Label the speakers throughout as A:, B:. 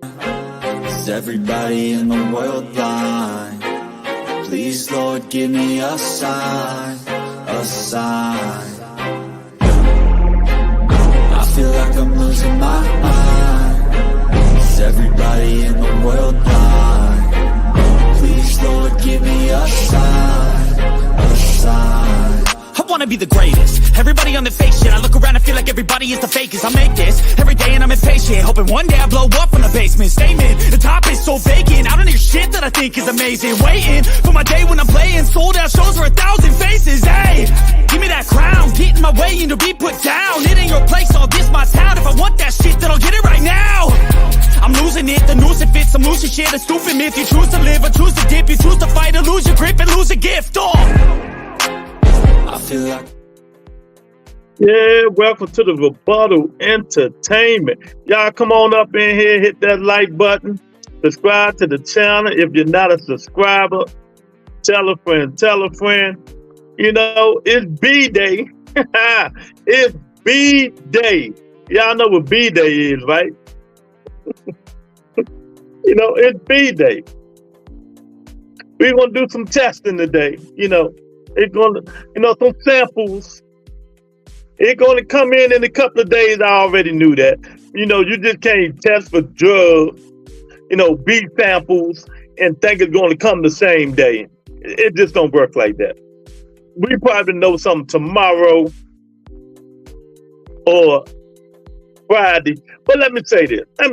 A: Is everybody in the world blind? Please, Lord, give me a sign, a sign. I feel like I'm losing my mind. Is everybody in the world blind? Please, Lord, give me a sign, a sign.
B: I wanna be the greatest. Everybody on the fake shit. I look around and feel like everybody is the fakest. I make this every day and I'm impatient, hoping one day I blow up from the basement. Statement, the top is so vacant. I don't hear shit that I think is amazing. Waiting for my day when I'm playing sold out shows for 1,000 faces. Hey, give me that crown, get in my way and to be put down. It ain't your place, all this my town. If I want that shit, then I'll get it right now. I'm losing it, the noose it fits. I'm losing shit, a stupid myth. You choose to live or choose to dip. You choose to fight or lose your grip and lose a gift.
A: I feel like...
C: Yeah, welcome to the Rebuttal Entertainment. Y'all come on up in here, hit that like button, subscribe to the channel. If you're not a subscriber, tell a friend, tell a friend. You know, it's B-Day. It's B-Day. Y'all know what B-Day is, right? You know, it's B-Day. We're going to do some testing today, you know. It's going to, some samples. It's going to come in a couple of days. I already knew that. You know, you just can't test for drugs, B samples, and think it's going to come the same day. It just don't work like that. We probably know something tomorrow or Friday. But let me say this. I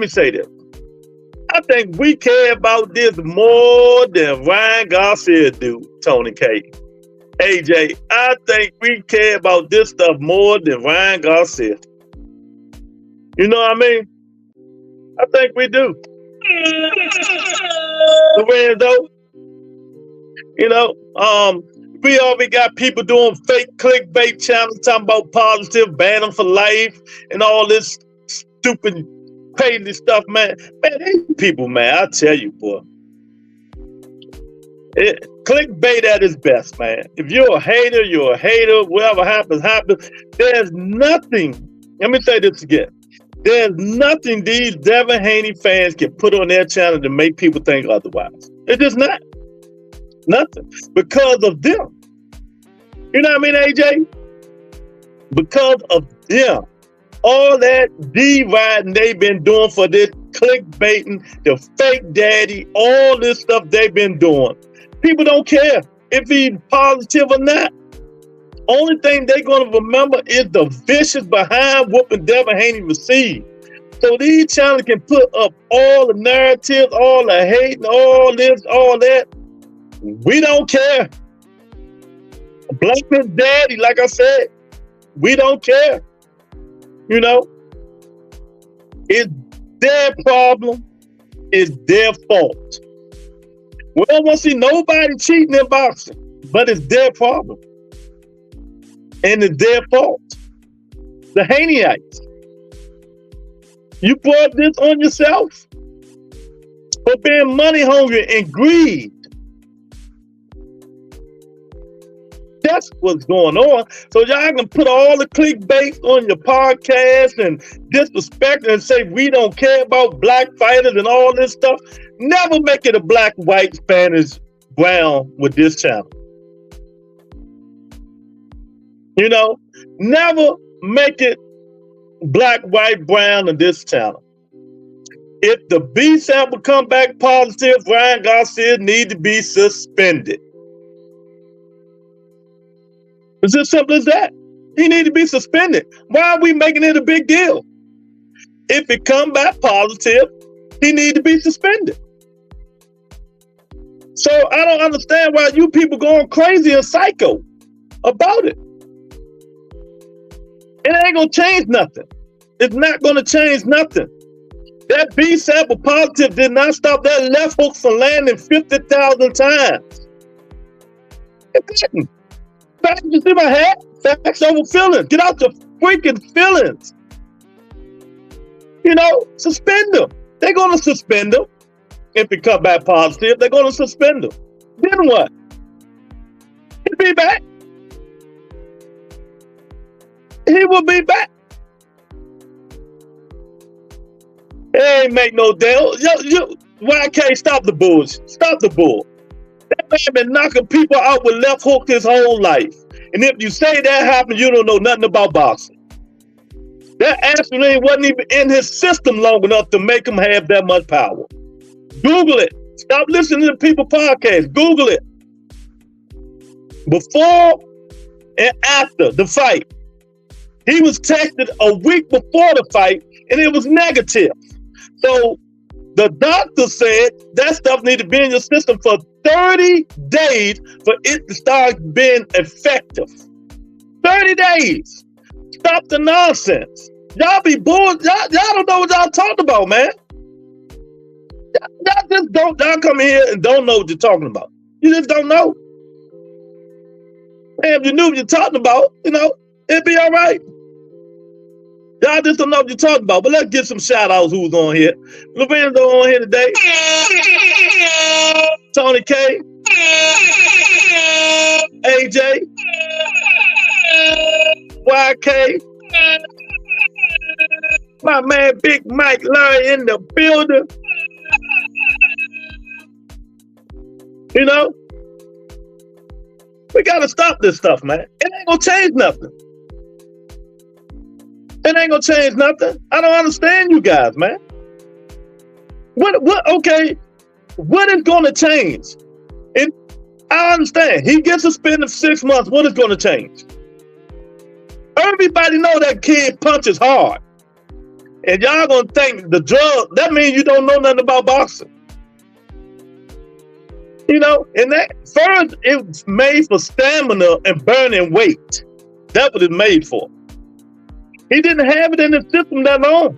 C: think we care about this more than Ryan Garcia do, Tony K. AJ, I think we care about this stuff more than Ryan Garcia. You know what I mean? I think we do. Lorenzo, we already got people doing fake clickbait channels talking about positive, ban them for life, and all this stupid, crazy stuff, man. Man, these people, man, I tell you, boy. Clickbait at its best, man. If you're a hater, you're a hater. Whatever happens, happens. There's nothing. Let me say this again. There's nothing these Devin Haney fans can put on their channel to make people think otherwise. It's just not. Nothing. Because of them. You know what I mean, AJ? Because of them. All that D-riding they've been doing for this clickbaiting, the fake daddy, all this stuff they've been doing. People don't care if he's positive or not. Only thing they're going to remember is the vicious behind whooping Devin Haney received. So these channels can put up all the narratives, all the hate, all this, all that. We don't care. Blame his daddy, like I said. We don't care. It's their problem. It's their fault. We don't want to see nobody cheating in boxing, but it's their problem. And it's their fault. The Haneyites. You brought this on yourself for being money hungry and greed. That's what's going on. So y'all can put all the clickbait on your podcast and disrespect and say we don't care about black fighters and all this stuff. Never make it a black, white, Spanish, brown with this channel. Never make it black, white, brown in this channel. If the B sample come back positive, Ryan Garcia need to be suspended. It's as simple as that. He need to be suspended. Why are we making it a big deal? If it come back positive, he need to be suspended. So I don't understand why you people going crazy and psycho about it. It ain't gonna change nothing. It's not gonna change nothing. That B sample positive did not stop that left hook from landing 50,000 times. It didn't. Facts, you see my hat? Facts over feelings. Get out your freaking feelings. Suspend them. They're going to suspend them. If it come back positive, they're going to suspend them. Then what? He'll be back. He will be back. Hey, ain't make no deal. YK, stop the bullshit. Stop the bull. That man been knocking people out with left hook his whole life. And if you say that happened, you don't know nothing about boxing. That actually wasn't even in his system long enough to make him have that much power. Google it. Stop listening to people podcasts. Google it. Before and after the fight, he was tested a week before the fight, and it was negative. So the doctor said that stuff needed to be in your system for 30 days for it to start being effective. 30 days. Stop the nonsense. Y'all be bored. Y'all don't know what y'all talking about, man. Y'all just don't. Y'all come here and don't know what you're talking about. You just don't know. Man, if you knew what you're talking about, it'd be all right. Y'all just don't know what you're talking about. But let's get some shout outs who's on here. Lorenzo on here today. Tony K. AJ. YK. My man Big Mike Larry in the building. We gotta stop this stuff, man. It ain't gonna change nothing. It ain't gonna change nothing. I don't understand you guys, man. Okay, what is gonna change? I understand. He gets suspended for 6 months. What is gonna change? Everybody know that kid punches hard. And y'all gonna think the drug, that means you don't know nothing about boxing. And that first it's made for stamina and burning weight. That's what it's made for. He didn't have it in the system that long.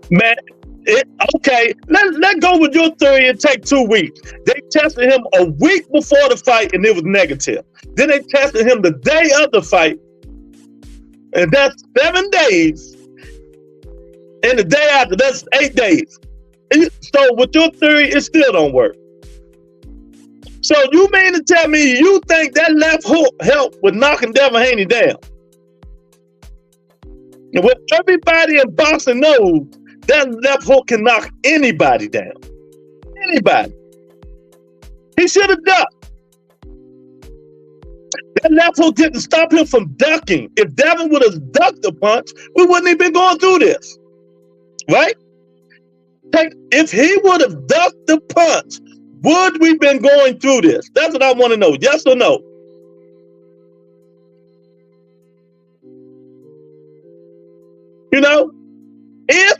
C: Man, okay, let's go with your theory and take 2 weeks. They tested him a week before the fight and it was negative. Then they tested him the day of the fight, and that's 7 days. And the day after, that's 8 days. So with your theory, it still don't work. So you mean to tell me you think that left hook helped with knocking Devin Haney down? And what everybody in boxing knows, that left hook can knock anybody down. Anybody. He should have ducked. That left hook didn't stop him from ducking. If Devin would have ducked the punch, we wouldn't even been going through this. Right? If he would have ducked the punch, would we been going through this? That's what I want to know. Yes or no? If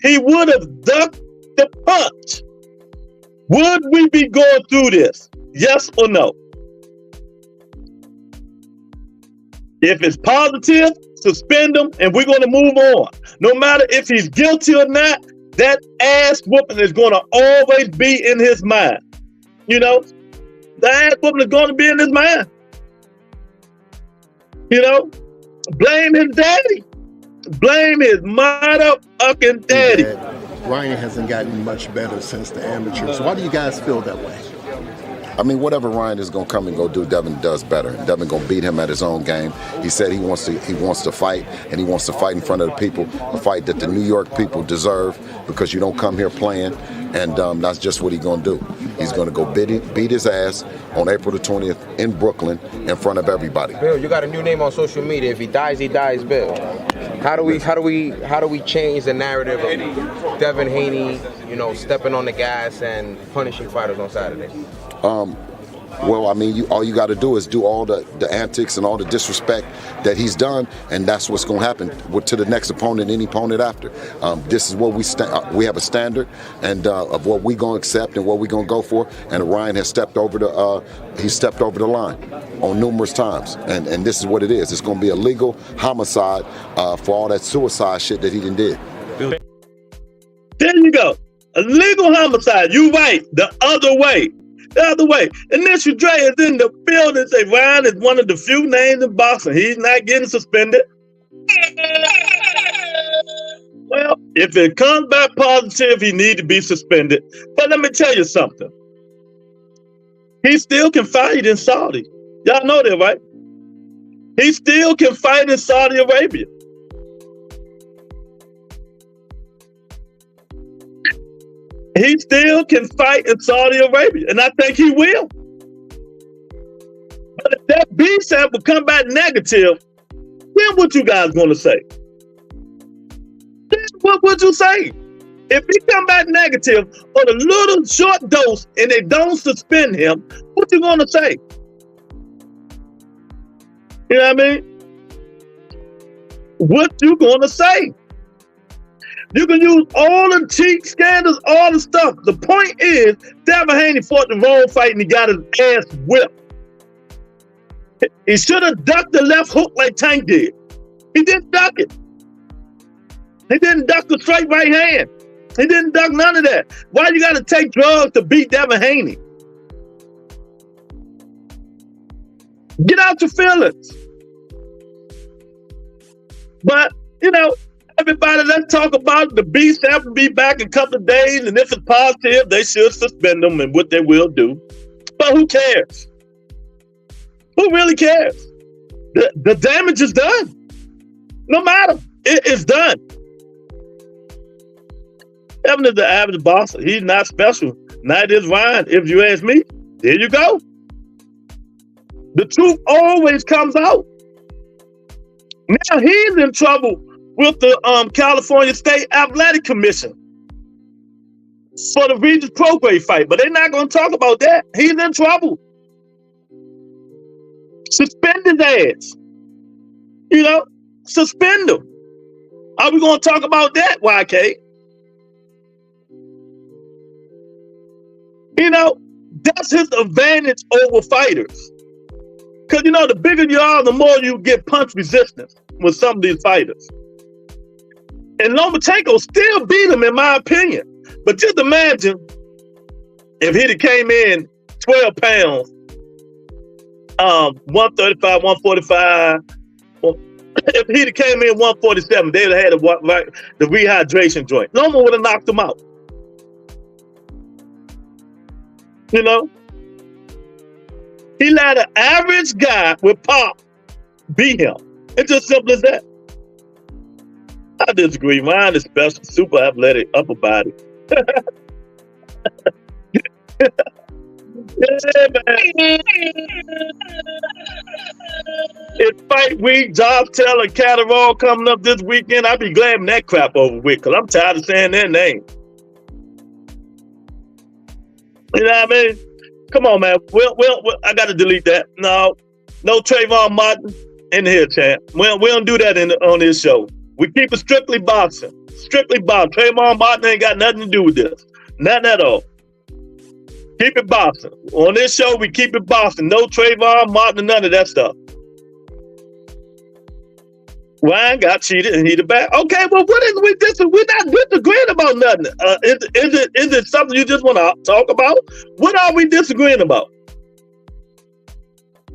C: he would have ducked the punch, would we be going through this? Yes or no? If it's positive, suspend him, and we're going to move on. No matter if he's guilty or not, that ass whooping is going to always be in his mind. The ass whooping is going to be in his mind. Blame his daddy. Blame his motherfucking daddy.
D: Ryan hasn't gotten much better since the amateurs. Why do you guys feel that way?
E: I mean, whatever Ryan is going to come and go do, Devin does better. Devin going to beat him at his own game. He said he wants to fight, and he wants to fight in front of the people, a fight that the New York people deserve, because you don't come here playing, and that's just what he's going to do. He's going to go beat his ass on April the 20th in Brooklyn in front of everybody.
F: Bill, you got a new name on social media. If he dies, Bill. How do we change the narrative of Devin Haney, stepping on the gas and punishing fighters on Saturday?
E: Well, I mean, all you got to do is do all the antics and all the disrespect that he's done, and that's what's going to happen to the next opponent, any opponent after. This is what we have a standard and of what we're going to accept and what we're going to go for. And Ryan has stepped over the line on numerous times, and this is what it is. It's going to be a legal homicide for all that suicide shit that he done did.
C: There you go, a legal homicide. You right, the other way. Initial Dre is in the building. Say Ryan is one of the few names in boxing. He's not getting suspended. Well, if it comes back positive, he needs to be suspended. But let me tell you something. He still can fight in Saudi. Y'all know that, right? He still can fight in Saudi Arabia. He still can fight in Saudi Arabia, and I think he will. But if that B sample come back negative, then what you guys gonna say? Then what would you say? If he come back negative on a little short dose and they don't suspend him, what you gonna say? You know what I mean? What you gonna say? You can use all the cheat scandals, all the stuff. The point is, Devin Haney fought the wrong fight and he got his ass whipped. He should have ducked the left hook like Tank did. He didn't duck it. He didn't duck the straight right hand. He didn't duck none of that. Why you gotta take drugs to beat Devin Haney? Get out your feelings. But, you know, everybody, let's talk about the B sample be back in a couple of days, and if it's positive, they should suspend them and what they will do. But who cares? Who really cares? The damage is done. No matter. It is done. Evan is the average boxer. He's not special. Neither is Ryan, if you ask me. There you go. The truth always comes out. Now he's in trouble with the California State Athletic Commission for the Regis Prograis fight, but they're not going to talk about that. He's in trouble. Suspend his ass. You know, suspend him. Are we going to talk about that, YK? You know, that's his advantage over fighters. Because, you know, the bigger you are, the more you get punch resistance with some of these fighters. And Lomachenko still beat him, in my opinion. But just imagine if he'd have came in 12 pounds, 135, 145. Well, if he'd have came in 147, they'd have had the rehydration joint. Loma would have knocked him out. You know? He let an average guy with pop beat him. It's just simple as that. I disagree. Mine is special, super athletic, upper body. Yeah, man. It's fight week, Job Taylor, Catterall coming up this weekend. I'd be glad when that crap over with, because I'm tired of saying their name. You know what I mean? Come on, man. Well, I got to delete that. No Trayvon Martin in here, champ. We don't do that on this show. We keep it strictly boxing. Strictly boxing. Trayvon Martin ain't got nothing to do with this. Nothing at all. Keep it boxing. On this show, we keep it boxing. No Trayvon Martin, none of that stuff. Ryan got cheated and he the bad. Okay, well, what is we disagreeing? We're not disagreeing about nothing. Is it something you just want to talk about? What are we disagreeing about?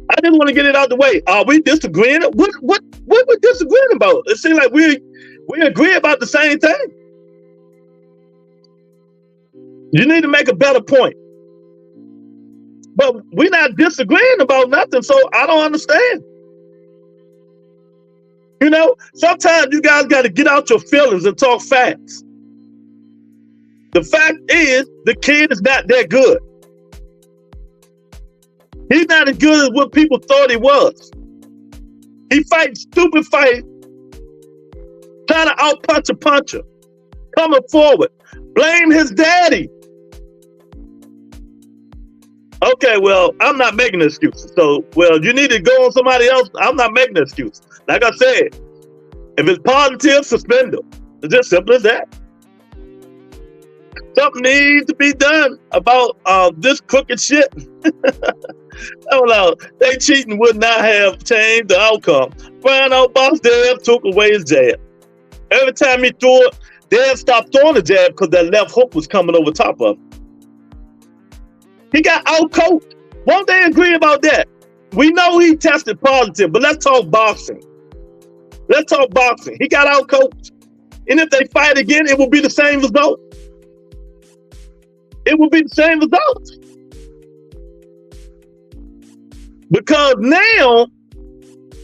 C: I just want to get it out the way. Are we disagreeing? What we disagreeing about? It seems like we agree about the same thing. You need to make a better point. But we're not disagreeing about nothing, so I don't understand. You know, sometimes you guys got to get out your feelings and talk facts. The fact is, the kid is not that good. He's not as good as what people thought he was. He fights stupid fights, trying to out-punch a puncher, coming forward. Blame his daddy. Okay, well, I'm not making excuses. So, well, you need to go on somebody else. I'm not making an excuse. Like I said, if it's positive, suspend them. It's just simple as that. Something needs to be done about this crooked shit. I don't know. They cheating would not have changed the outcome. Brian O'Boss Deb took away his jab. Every time he threw it, Deb stopped throwing the jab because that left hook was coming over top of him. He got out-coached. Won't they agree about that? We know he tested positive, but let's talk boxing. Let's talk boxing. He got out-coached. And if they fight again, it will be the same result. It will be the same result. Because now,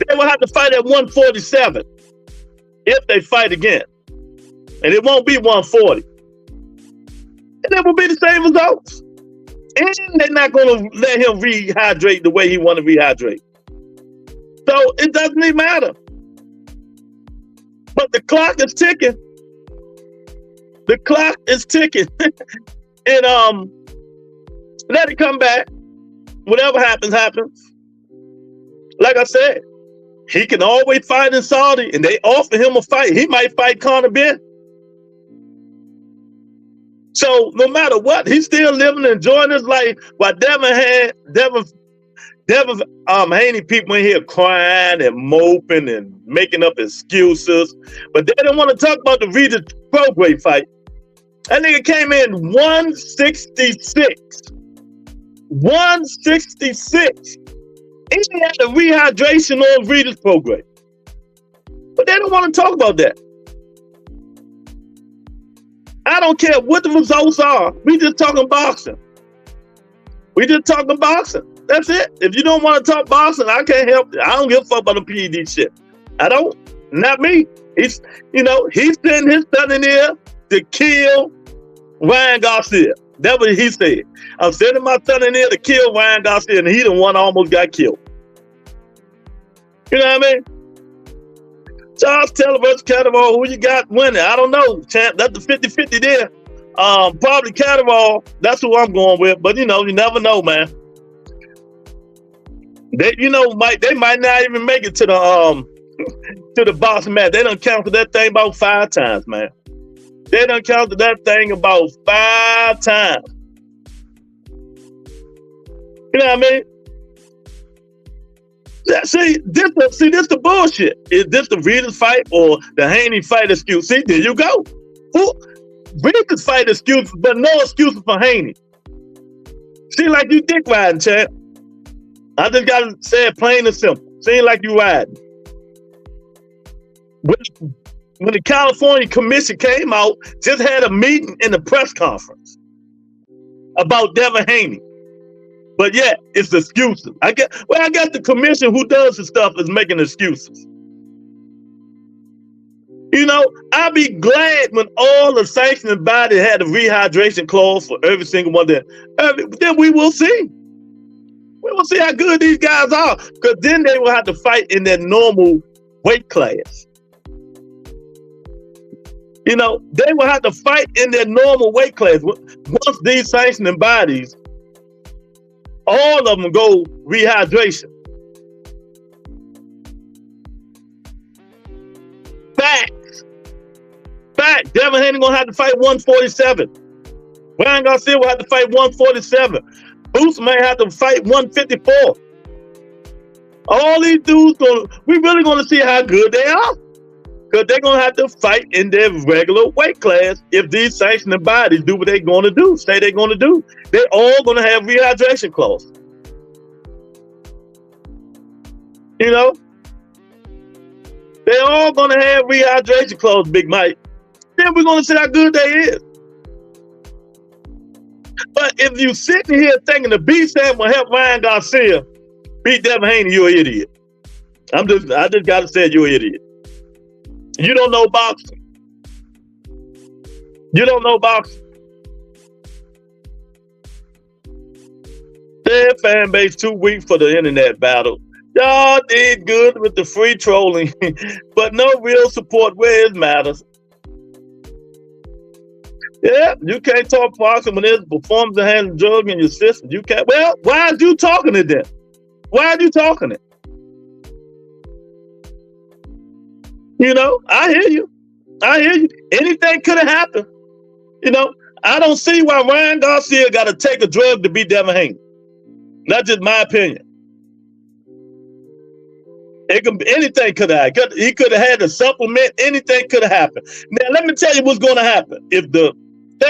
C: They will have to fight at 147 if they fight again. And it won't be 140. And it will be the same results. And they're not going to let him rehydrate the way he want to rehydrate. So it doesn't even matter. But the clock is ticking. The clock is ticking. And let it come back. Whatever happens, happens. Like I said, he can always fight in Saudi, and they offer him a fight. He might fight Conor Ben. So no matter what, he's still living and enjoying his life. While Devin Haney people in here crying and moping and making up excuses, but they don't want to talk about the Regis Prograis fight. That nigga came in 166. 166. He had a rehydration on Regis Prograis. But they don't want to talk about that. I don't care what the results are. We just talking boxing. We just talking boxing. That's it. If you don't want to talk boxing, I can't help it. I don't give a fuck about the PED shit. I don't. Not me. He's sending his son in there to kill Ryan Garcia. That's what he said. I'm sending my son in there to kill Ryan Garcia, and he the one almost got killed. You know what I mean? Charles Taylor versus Catterall, who you got winning? I don't know, champ. That's the 50-50 there. Probably Catterall. That's who I'm going with. But you never know, man. They might not even make it to the boxing match. They done counted that thing about 5 times, man. They done counted that thing about 5 times. You know what I mean? See, this the bullshit. Is this the Regis fight or the Haney fight excuse? See, there you go. Regis fight excuse, but no excuses for Haney. See, like you dick riding, champ. I just gotta say it plain and simple. Seem like you riding. When the California Commission came out, just had a meeting in the press conference about Devin Haney. But yeah, it's excuses. I guess the commission who does the stuff is making excuses. I'll be glad when all the sanctioning bodies had a rehydration clause for every single one of them. Then we will see. We will see how good these guys are. Because then they will have to fight in their normal weight class. They will have to fight in their normal weight class. Once these sanctioning bodies, all of them go rehydration. Fact. Devin Haney gonna have to fight 147. Ryan Garcia will have to fight 147. Boots may have to fight 154. All these dudes we really gonna see how good they are. Because they're gonna have to fight in their regular weight class if these sanctioning bodies do what they're gonna do, say they're gonna do. They're all gonna have rehydration clause. They're all gonna have rehydration clause, Big Mike. Then we're gonna see how good they is. But if you sitting here thinking the B-Sam will help Ryan Garcia beat Devin Haney, you're an idiot. I just gotta say you're an idiot. You don't know boxing. You don't know boxing. Their fan base too weak for the internet battle. Y'all did good with the free trolling, but no real support where it matters. Yeah, you can't talk boxing when there's performance that has a drug in your system. You can't. Well, why are you talking it then? Why are you talking it? I hear you. Anything could have happened. I don't see why Ryan Garcia got to take a drug to beat Devin Haney. That's just my opinion. Anything could have happened. He could have had a supplement. Anything could have happened. Now, let me tell you what's going to happen.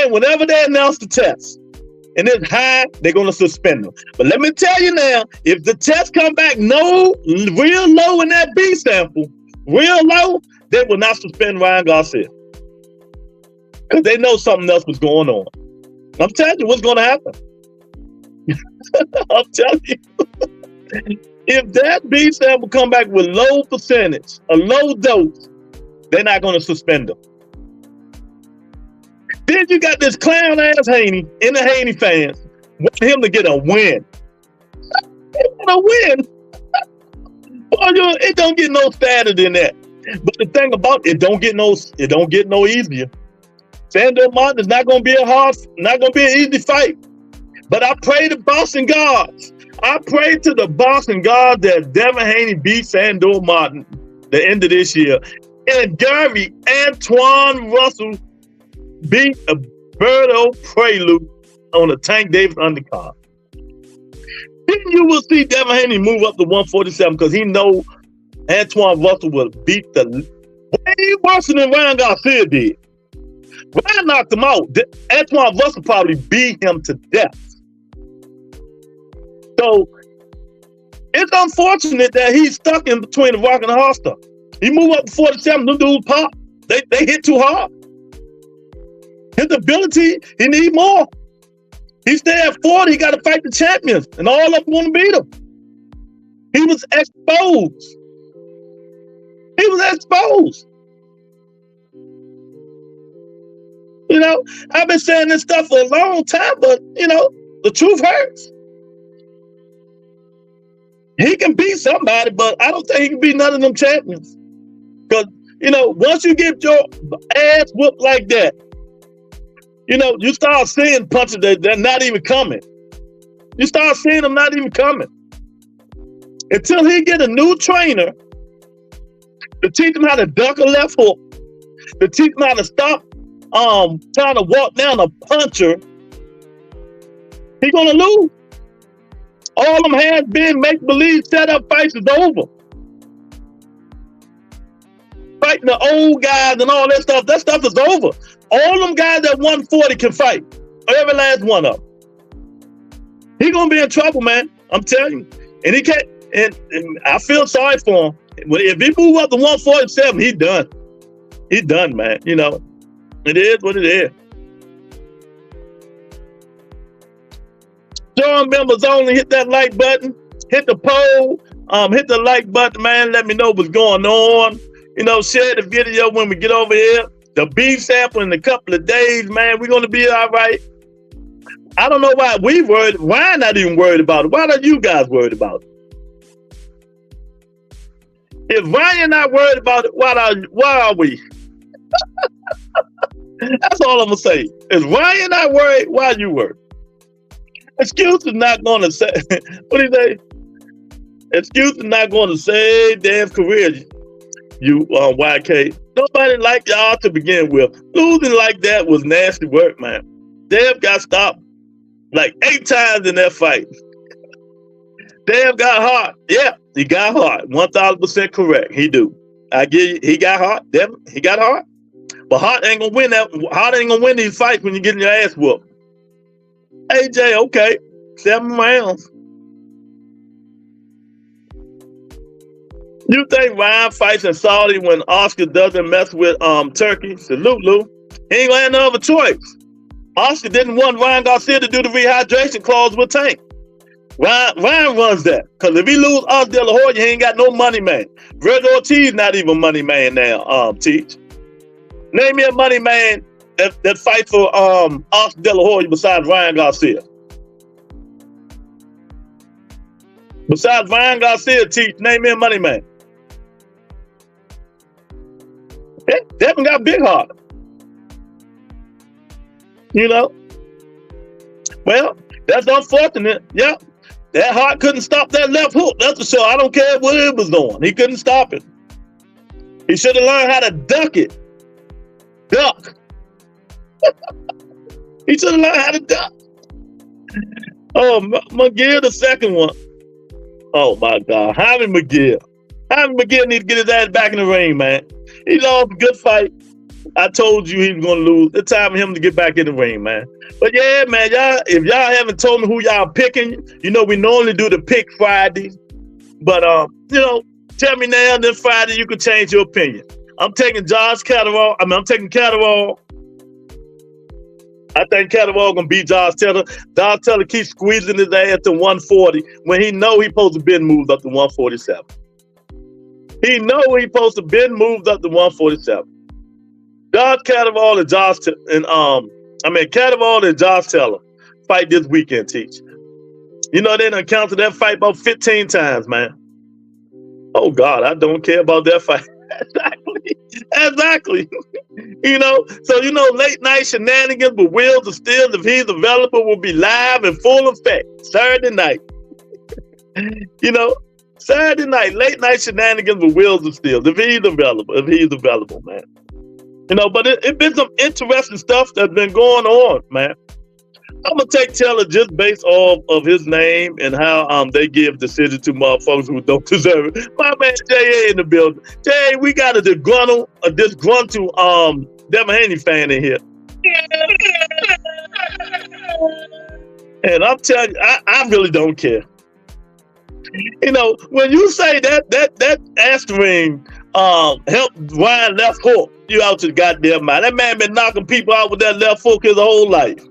C: Whenever they announce the test and it's high, they're going to suspend them. But let me tell you now, if the test come back real low in that B sample, real low, they will not suspend Ryan Garcia. Because they know something else was going on. I'm telling you what's going to happen. I'm telling you. If that B sample come back with low percentage, a low dose, they're not going to suspend him. Then you got this clown ass Haney and the Haney fans want him to get a win. They want a win. Boy, it don't get no sadder than that. But the thing about it don't get no easier. Sandor Martin is not gonna be an easy fight. But I pray to Boston gods. I pray to the Boston gods that Devin Haney beat Sandor Martin the end of this year. And Gary Antoine Russell beat Alberto Prelude on the Tank Davis undercard. Then you will see Devin Haney move up to 147 because he know Antoine Russell will beat the way worse than Ryan Garcia did. Ryan knocked him out. Antoine Russell probably beat him to death. So it's unfortunate that he's stuck in between the rock and the hard stuff. He moved up to 47, them dudes pop. They hit too hard. His ability, he need more. He stay at 40, he got to fight the champions, and all of them want to beat him. He was exposed. He was exposed. You know, I've been saying this stuff for a long time, but, you know, the truth hurts. He can beat somebody, but I don't think he can beat none of them champions. Because, you know, once you get your ass whooped like that, you know, you start seeing punches that they're not even coming. You start seeing them not even coming. Until he get a new trainer to teach him how to duck a left hook, to teach him how to stop trying to walk down a puncher, he's gonna lose. All them has been make-believe setup fights is over. Fighting the old guys and all that stuff is over. All them guys that 140 can fight. Every last one of them. He gonna be in trouble, man. I'm telling you. And he can't, and I feel sorry for him. If he move up to 147, he done. He done, man. You know, it is what it is. John members only, hit that like button, hit the poll, hit the like button, man. Let me know what's going on. You know, share the video when we get over here. The beef sample in a couple of days, man. We're gonna be all right. I don't know why we worried. Why I'm not even worried about it? Why are you guys worried about it? If Ryan not worried about it, why are we? That's all I'm gonna say. If Ryan not worried, why are you worried? Excuse is not gonna say. What do you say? Excuse is not gonna save Dan's career. You YK. Nobody liked y'all to begin with. Losing like that was nasty work, man. Dev got stopped like 8 times in that fight. Dev got hard. Yeah, he got hard. 1,000% correct. He do. I give you, he got hard. Dev, he got hard. But Hart ain't gonna win that. Hart ain't gonna win these fights when you're getting your ass whooped. AJ, okay, 7 rounds. You think Ryan fights in Saudi when Oscar doesn't mess with Turkey? Salute, Lou. He ain't gonna have no other choice. Oscar didn't want Ryan Garcia to do the rehydration clause with Tank. Ryan runs that. Because if he lose Oscar De La Hoya, he ain't got no money man. Virgil Ortiz not even money man now, Teach. Name me a money man that fight for Oscar De La Hoya besides Ryan Garcia. Besides Ryan Garcia, Teach, name me a money man. Devin got big heart. You know? Well, that's unfortunate. Yeah. That heart couldn't stop that left hook. That's for sure. I don't care what it was doing. He couldn't stop it. He should have learned how to duck it. Duck. He should have learned how to duck. Oh, McGill, the second one. Oh, my God. Jaime McGill. Jaime McGill needs to get his ass back in the ring, man. He lost a good fight. I told you he was going to lose. It's time for him to get back in the ring, man. But yeah, man, y'all, if y'all haven't told me who y'all picking, you know, we normally do the pick Friday. But, you know, tell me now, then Friday you can change your opinion. I'm taking Josh Catterall. I'm taking Catterall. I think Catterall gonna beat Josh Taylor. Josh Taylor keeps squeezing his ass to 140 when he know he supposed to been moved up to 147. He know he supposed to been moved up to 147. Josh Catterall and Catterall and Josh Taylor fight this weekend, Teach. You know, they done counted that fight about 15 times, man. Oh, God, I don't care about that fight. Exactly. You know, so, you know, Late Night Shenanigans with Wheels of Steel, if he's available, will be live in full effect Saturday night. You know, Saturday night, Late Night Shenanigans with Wheels of Steel, if he's available, man. You know, but it's been some interesting stuff that's been going on, man. I'm gonna take Taylor just based off of his name and how they give decisions to motherfuckers who don't deserve it. My man J.A. in the building. J.A., we got a disgruntled Devin Haney fan in here. And I'm telling you, I really don't care. You know, when you say that Aspirin helped Ryan left hook, you out to the goddamn mind. That man been knocking people out with that left hook his whole life.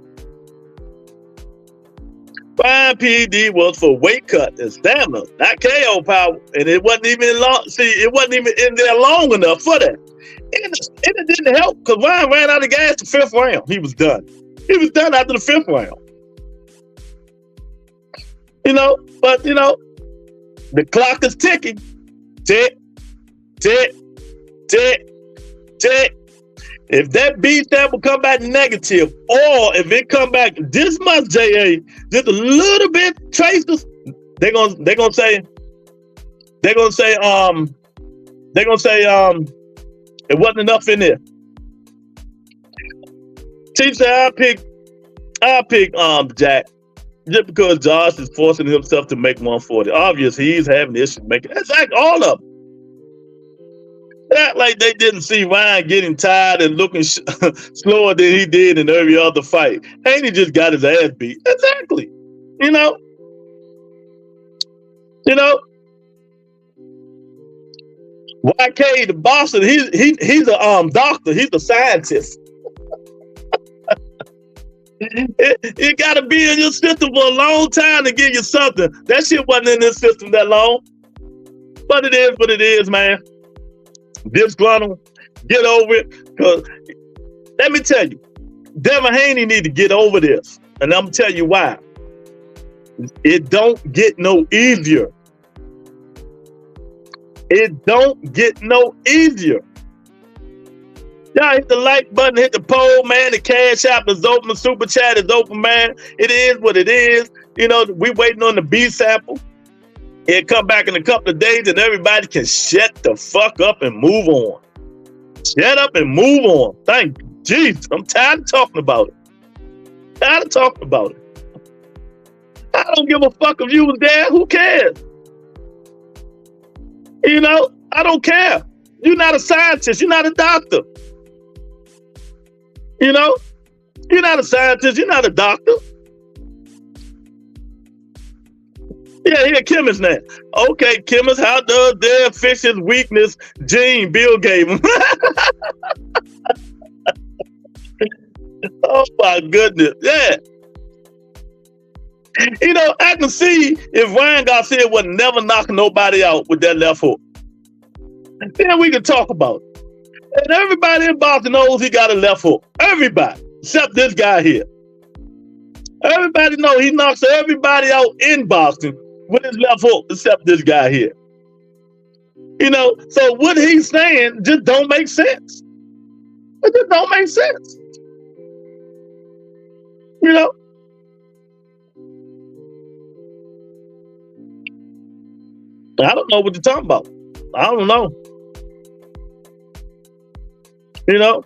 C: Ryan PD was for weight cut and stamina, not KO power, and it wasn't even long. See, it wasn't even in there long enough for that. And it didn't help because Ryan ran out of gas the 5th round. He was done. He was done after the 5th round. You know, but you know, the clock is ticking. Tick, tick, tick, tick. If that B sample come back negative, or if it come back this much, JA, just a little bit traces, they're gonna say it wasn't enough in there. Chief said I'll pick Jack just because Josh is forcing himself to make 140. Obviously, he's having issues making. That's like all of them. Act like they didn't see Ryan getting tired and looking slower than he did in every other fight. Haney just got his ass beat. Exactly. You know. YK the Boston, he's a doctor. He's a scientist. It got to be in your system for a long time to give you something. That shit wasn't in this system that long. But it is what it is, man. Disgruntled, get over it. Because let me tell you, Devin Haney need to get over this. And I'm going to tell you why. It don't get no easier. It don't get no easier. Y'all hit the like button, hit the poll, man. The cash app is open, the super chat is open, man. It is what it is. You know, we waiting on the B sample. It'll come back in a couple of days and everybody can shut the fuck up and move on. Shut up and move on. Thank Jesus. I'm tired of talking about it. I don't give a fuck if you was there. Who cares? You know, I don't care. You're not a scientist. You're not a doctor. You know, you're not a scientist. You're not a doctor. Yeah, here, chemist now. Okay, chemist, how does their fish's weakness gene Bill gave him? Oh my goodness, yeah. You know, I can see if Ryan Garcia was never knocking nobody out with that left hook. Then we can talk about it. And everybody in Boston knows he got a left hook. Everybody, except this guy here. Everybody knows he knocks everybody out in Boston with his left hook, except this guy here. You know, so what he's saying just don't make sense. It just don't make sense. You know? I don't know what you're talking about. I don't know. You know?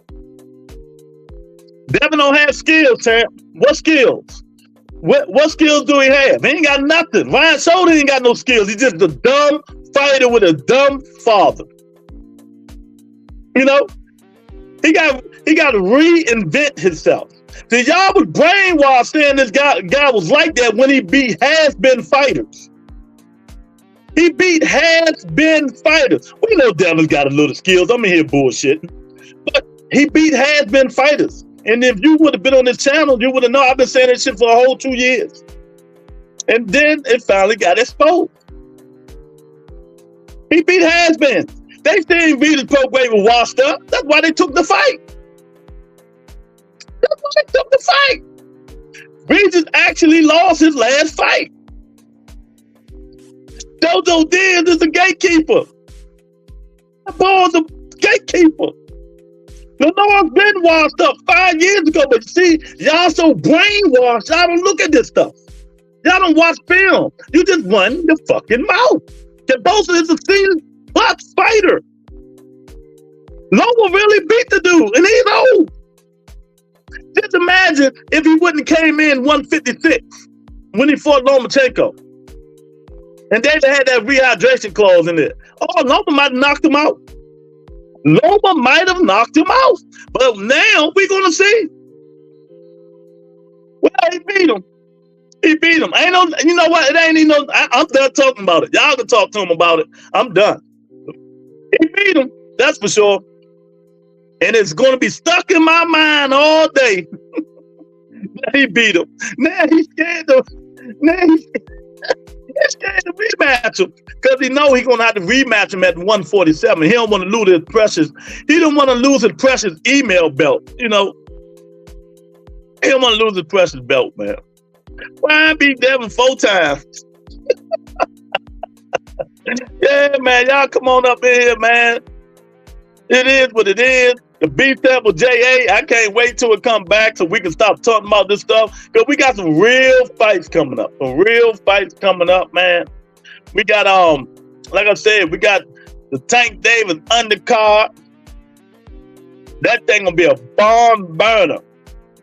C: Devin don't have skills, champ. What skills? What skills do he have? He ain't got nothing. Ryan Soda ain't got no skills. He's just a dumb fighter with a dumb father. You know? He got to reinvent himself. See, y'all was brainwashed saying this guy was like that when he beat has-been fighters. He beat has-been fighters. We know Devin's got a little skills. I'm in here bullshitting. But he beat has-been fighters. And if you would have been on this channel, you would have known I've been saying that shit for a whole 2 years. And then it finally got exposed. He beat has-been. They still beat his program was washed up. That's why they took the fight. That's why they took the fight. Regis actually lost his last fight. Jojo Diaz is a gatekeeper. That boy's a gatekeeper. Lenore's been washed up 5 years ago, but see, y'all so brainwashed, y'all don't look at this stuff. Y'all don't watch film. You just run your fucking mouth. Bosa is a seasoned box fighter. Loma really beat the dude, and he's old. Just imagine if he wouldn't have came in 156 when he fought Lomachenko. And they had that rehydration clause in there. Oh, Loma might have knocked him out. Loma might have knocked him out. But now we're going to see. Well, he beat him. He beat him. Ain't no, you know what? It ain't even no, I'm done talking about it. Y'all can talk to him about it. I'm done. He beat him. That's for sure. And it's going to be stuck in my mind all day. Now he beat him. Now he's scared of. Now he's scared to rematch him because he know he's going to have to rematch him at 147. He don't want to lose his precious. He don't want to lose his precious email belt. You know. He don't want to lose his precious belt, man. Why beat Devin 4 times? Yeah, man. Y'all come on up in here, man. It is what it is. The beef up with J.A., I can't wait till it come back so we can stop talking about this stuff. Because we got some real fights coming up. Some real fights coming up, man. We got, like I said, we got the Tank Davis undercard. That thing gonna be a bomb burner.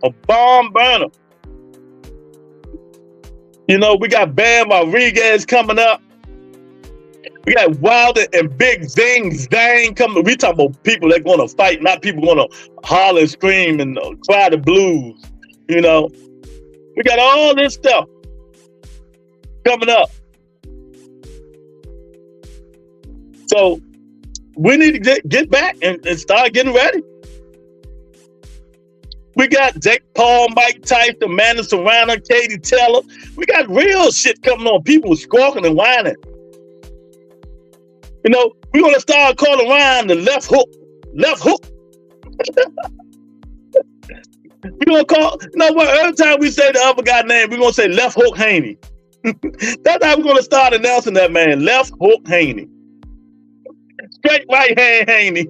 C: A bomb burner. You know, we got Bam Rodriguez coming up. We got Wilder and Big Zang coming. We talking about people that going to fight, not people going to holler and scream and cry the blues. You know, we got all this stuff coming up. So we need to get back and start getting ready. We got Jake Paul, Mike Tyson, Amanda Serrano, Katie Taylor. We got real shit coming on. People squawking and whining. You know, we're going to start calling Ryan the left hook. Left hook. We're going to call, you know what, every time we say the other guy's name, we're going to say Left Hook Haney. That's how we're going to start announcing that man, Left Hook Haney. Straight right hand Haney.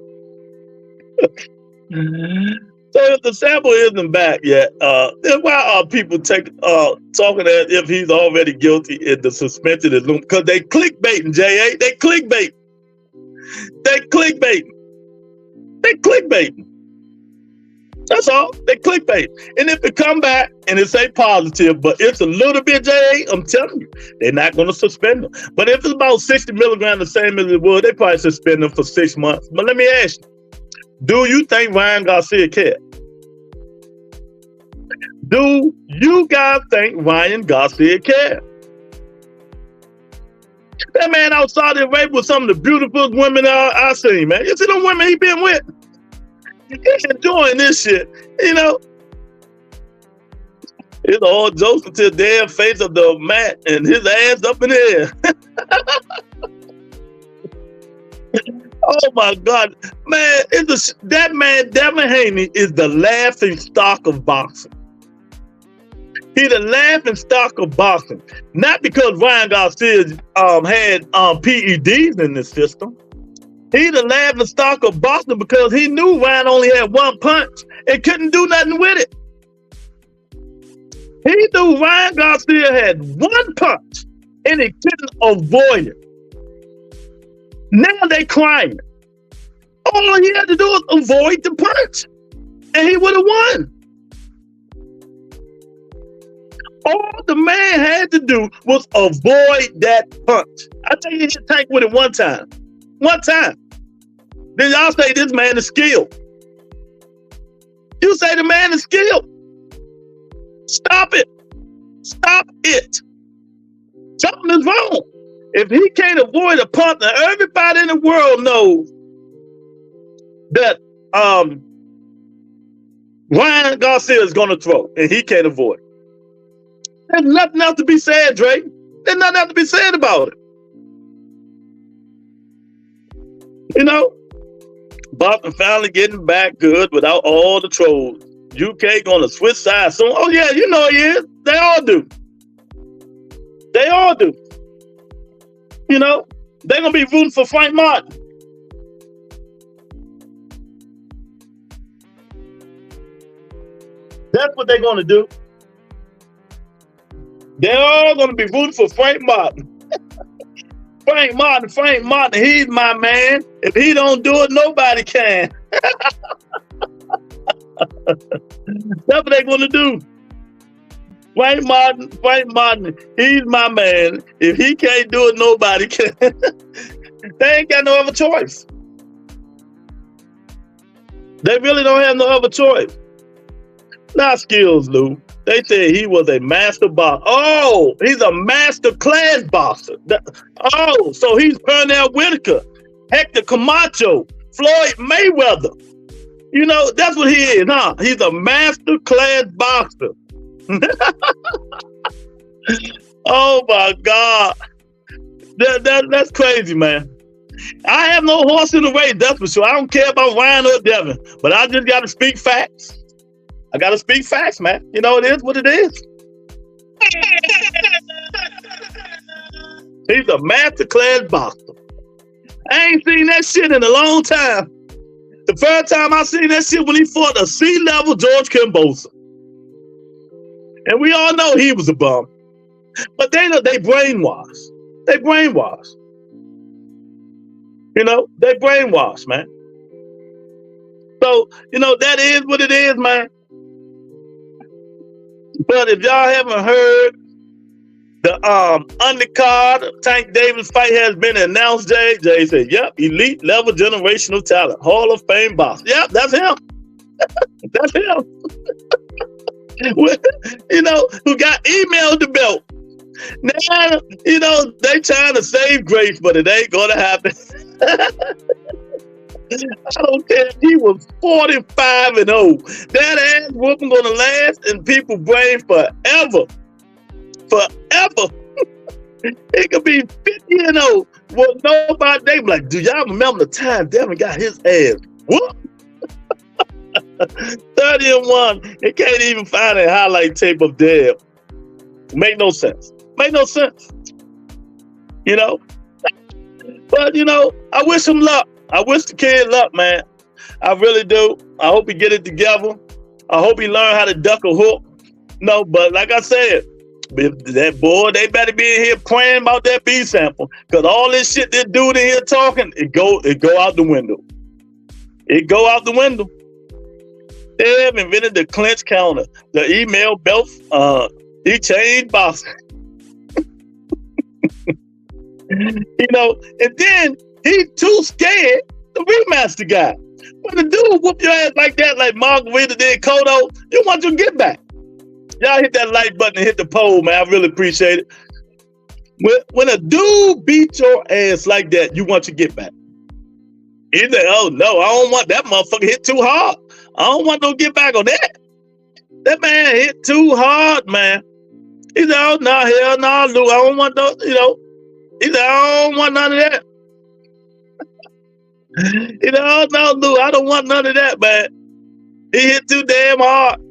C: So if the sample isn't back yet, then why are people talking as if he's already guilty in the suspension? Because they clickbaiting, J.A. They clickbait. They clickbaiting. They clickbaiting. That's all. They clickbait. And if it come back and it say positive, but it's a little bit, J.A., I'm telling you, they're not going to suspend them. But if it's about 60 milligrams, the same as it would, they probably suspend them for 6 months. But let me ask you, do you think Ryan Garcia cared? Do you guys think Ryan Garcia cared? That man out Saudi Arabia with some of the beautiful women I've seen, man. You see them women he been with? He's enjoying this shit, you know. It's all jokes until the damn face of the mat and his ass up in the air. Oh my God, man! That man Devin Haney is the laughing stock of boxing. He's the laughing stock of boxing, not because Ryan Garcia had PEDs in this system. He's the laughing stock of boxing because he knew Ryan only had one punch and couldn't do nothing with it. He knew Ryan Garcia had one punch and he couldn't avoid it. Now they crying. All he had to do was avoid the punch, and he would have won. All the man had to do was avoid that punch. I tell you, he hit Tank with it one time. One time. Then y'all say this man is skilled. You say the man is skilled. Stop it. Stop it. Something is wrong. If he can't avoid a punch, and everybody in the world knows that Ryan Garcia is going to throw, and he can't avoid. There's nothing else to be said, Drake. There's nothing else to be said about it. You know, Boston finally getting back good without all the trolls. UK going to switch sides soon. Oh, yeah, you know he is. They all do. They all do. You know, they're going to be rooting for Frank Martin. That's what they're going to do. They're all going to be rooting for Frank Martin. Frank Martin, he's my man. If he don't do it, nobody can. That's what they're going to do. Frank Martin, he's my man. If he can't do it, nobody can. They ain't got no other choice. They really don't have no other choice. Not skills, Lou. They said he was a master boxer. Oh, he's a master class boxer. Oh, so he's Pernell Whitaker, Hector Camacho, Floyd Mayweather. You know, that's what he is, huh? He's a master class boxer. Oh my God. That's crazy, man. I have no horse in the race, that's for sure. I don't care about Ryan or Devin, but I just got to speak facts. I got to speak facts, man. You know, it is what it is. He's a master class boxer. I ain't seen that shit in a long time. The first time I seen that shit when he fought a C-level George Kimbosa. And we all know he was a bum. But they brainwash. They brainwash. You know, they brainwash, man. So, you know, that is what it is, man. But if y'all haven't heard, the undercard Tank Davis fight has been announced. Jay said, yep, elite level generational talent, Hall of Fame boss. Yep, that's him. That's him. You know, who got emailed the belt. Now, you know, they trying to save Grace, but it ain't gonna happen. I don't care if he was 45-0. That ass whooping gonna last in people's brain forever. Forever. It could be 50-0. Well, nobody, they be like, do y'all remember the time Devin got his ass whooped? 30-1. It can't even find a highlight tape of Dev. Make no sense. Make no sense. You know? But, you know, I wish him luck. I wish the kid luck, man. I really do. I hope he get it together. I hope he learn how to duck a hook. No, but like I said, that boy, they better be in here praying about that B sample. Because all this shit this dude in here talking, it go out the window. It go out the window. They have invented the clinch counter, the email belt, e-chain box. You know, and then he's too scared to rematch the guy. When the dude whoop your ass like that, like Margarita did Kodo, you want your get back. Y'all hit that like button and hit the poll, man. I really appreciate it. When a dude beat your ass like that, you want your get back. He said, oh no, I don't want that motherfucker hit too hard. I don't want no get back on that. That man hit too hard, man. He said, oh no, hell no, Lou. I don't want no, you know. He said, I don't want none of that. He said, oh no, Lou, I don't want none of that, man. He hit too damn hard.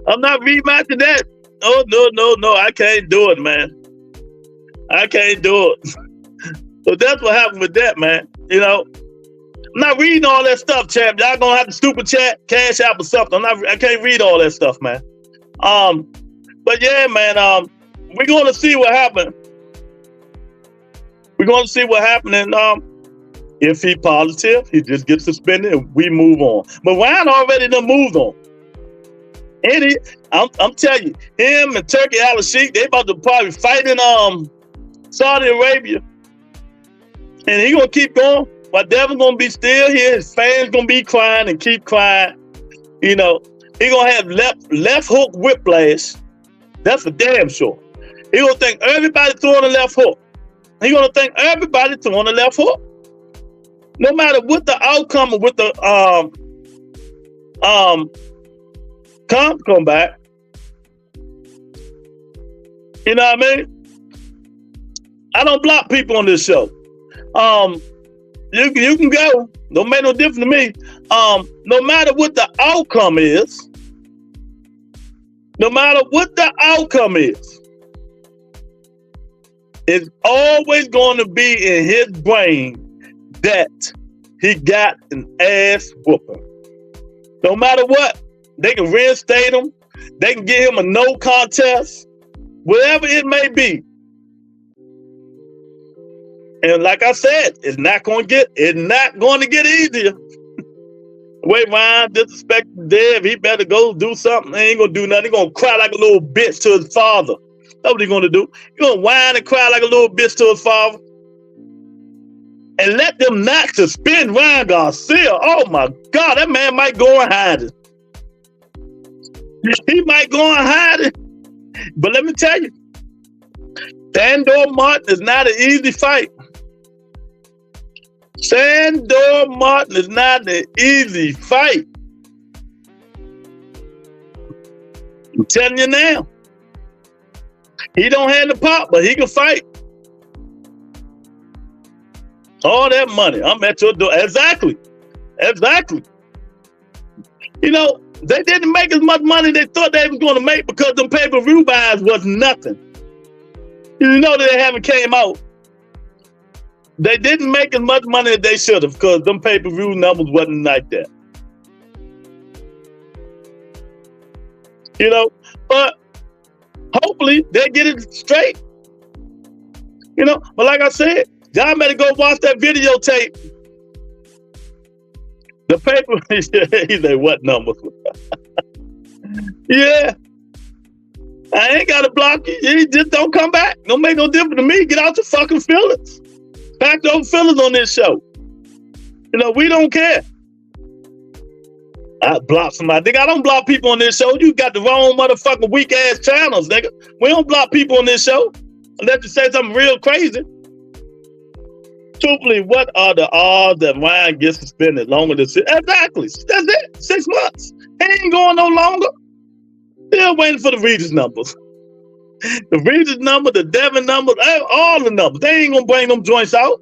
C: I'm not rematching that. Oh, no, I can't do it, man. I can't do it. So that's what happened with that, man. You know, I'm not reading all that stuff, champ. Y'all gonna have to stupid chat, cash out or something. I can't read all that stuff, man. But yeah, man, we're gonna see what happened. We're gonna see what happened, and if he positive, he just gets suspended and we move on. But Ryan already done moved on. And I'm telling you, him and Turkey Al-Sheikh, they about to probably fight in Saudi Arabia. And he gonna keep going. While Devin gonna be still here, his fans gonna be crying and keep crying. You know, he gonna have left hook whiplash. That's for damn sure. He gonna think everybody throwing a left hook. He gonna think everybody throwing a left hook. No matter what the outcome or what the come back. You know what I mean? I don't block people on this show. You can go. Don't make no difference to me. No matter what the outcome is, it's always going to be in his brain that he got an ass whooping. No matter what, they can reinstate him. They can give him a no contest, whatever it may be. And like I said, it's not going to get easier. The way Ryan disrespected Dev, he better go do something. He ain't going to do nothing. He going to cry like a little bitch to his father. That's what he's going to do. He's going to whine and cry like a little bitch to his father. And let them not suspend Ryan Garcia. Oh my God, that man might go and hide it. He might go and hide it. But let me tell you, Sandor Martin is not an easy fight. Sandor Martin is not an easy fight. I'm telling you now. He don't have the pop, but he can fight. All that money, I'm at your door. Exactly. You know, they didn't make as much money they thought they was going to make because them pay-per-view buys was nothing. You know they haven't came out. They didn't make as much money as they should have because them pay-per-view numbers wasn't like that. You know, but hopefully they get it straight. You know, but like I said, y'all better go watch that videotape. The paper, he said, what numbers? Yeah. I ain't got to block you. You just don't come back. Don't make no difference to me. Get out your fucking feelings. Pack those feelings on this show. You know, we don't care. I block somebody. Nigga, I don't block people on this show. You got the wrong motherfucking weak ass channels, nigga. We don't block people on this show unless you say something real crazy. Truthfully, what are the odds that Ryan gets suspended longer than 6? Exactly. That's it. 6 months. He ain't going no longer. Still waiting for the Regis numbers. The Regis number, the Devin numbers, all the numbers. They ain't gonna bring them joints out.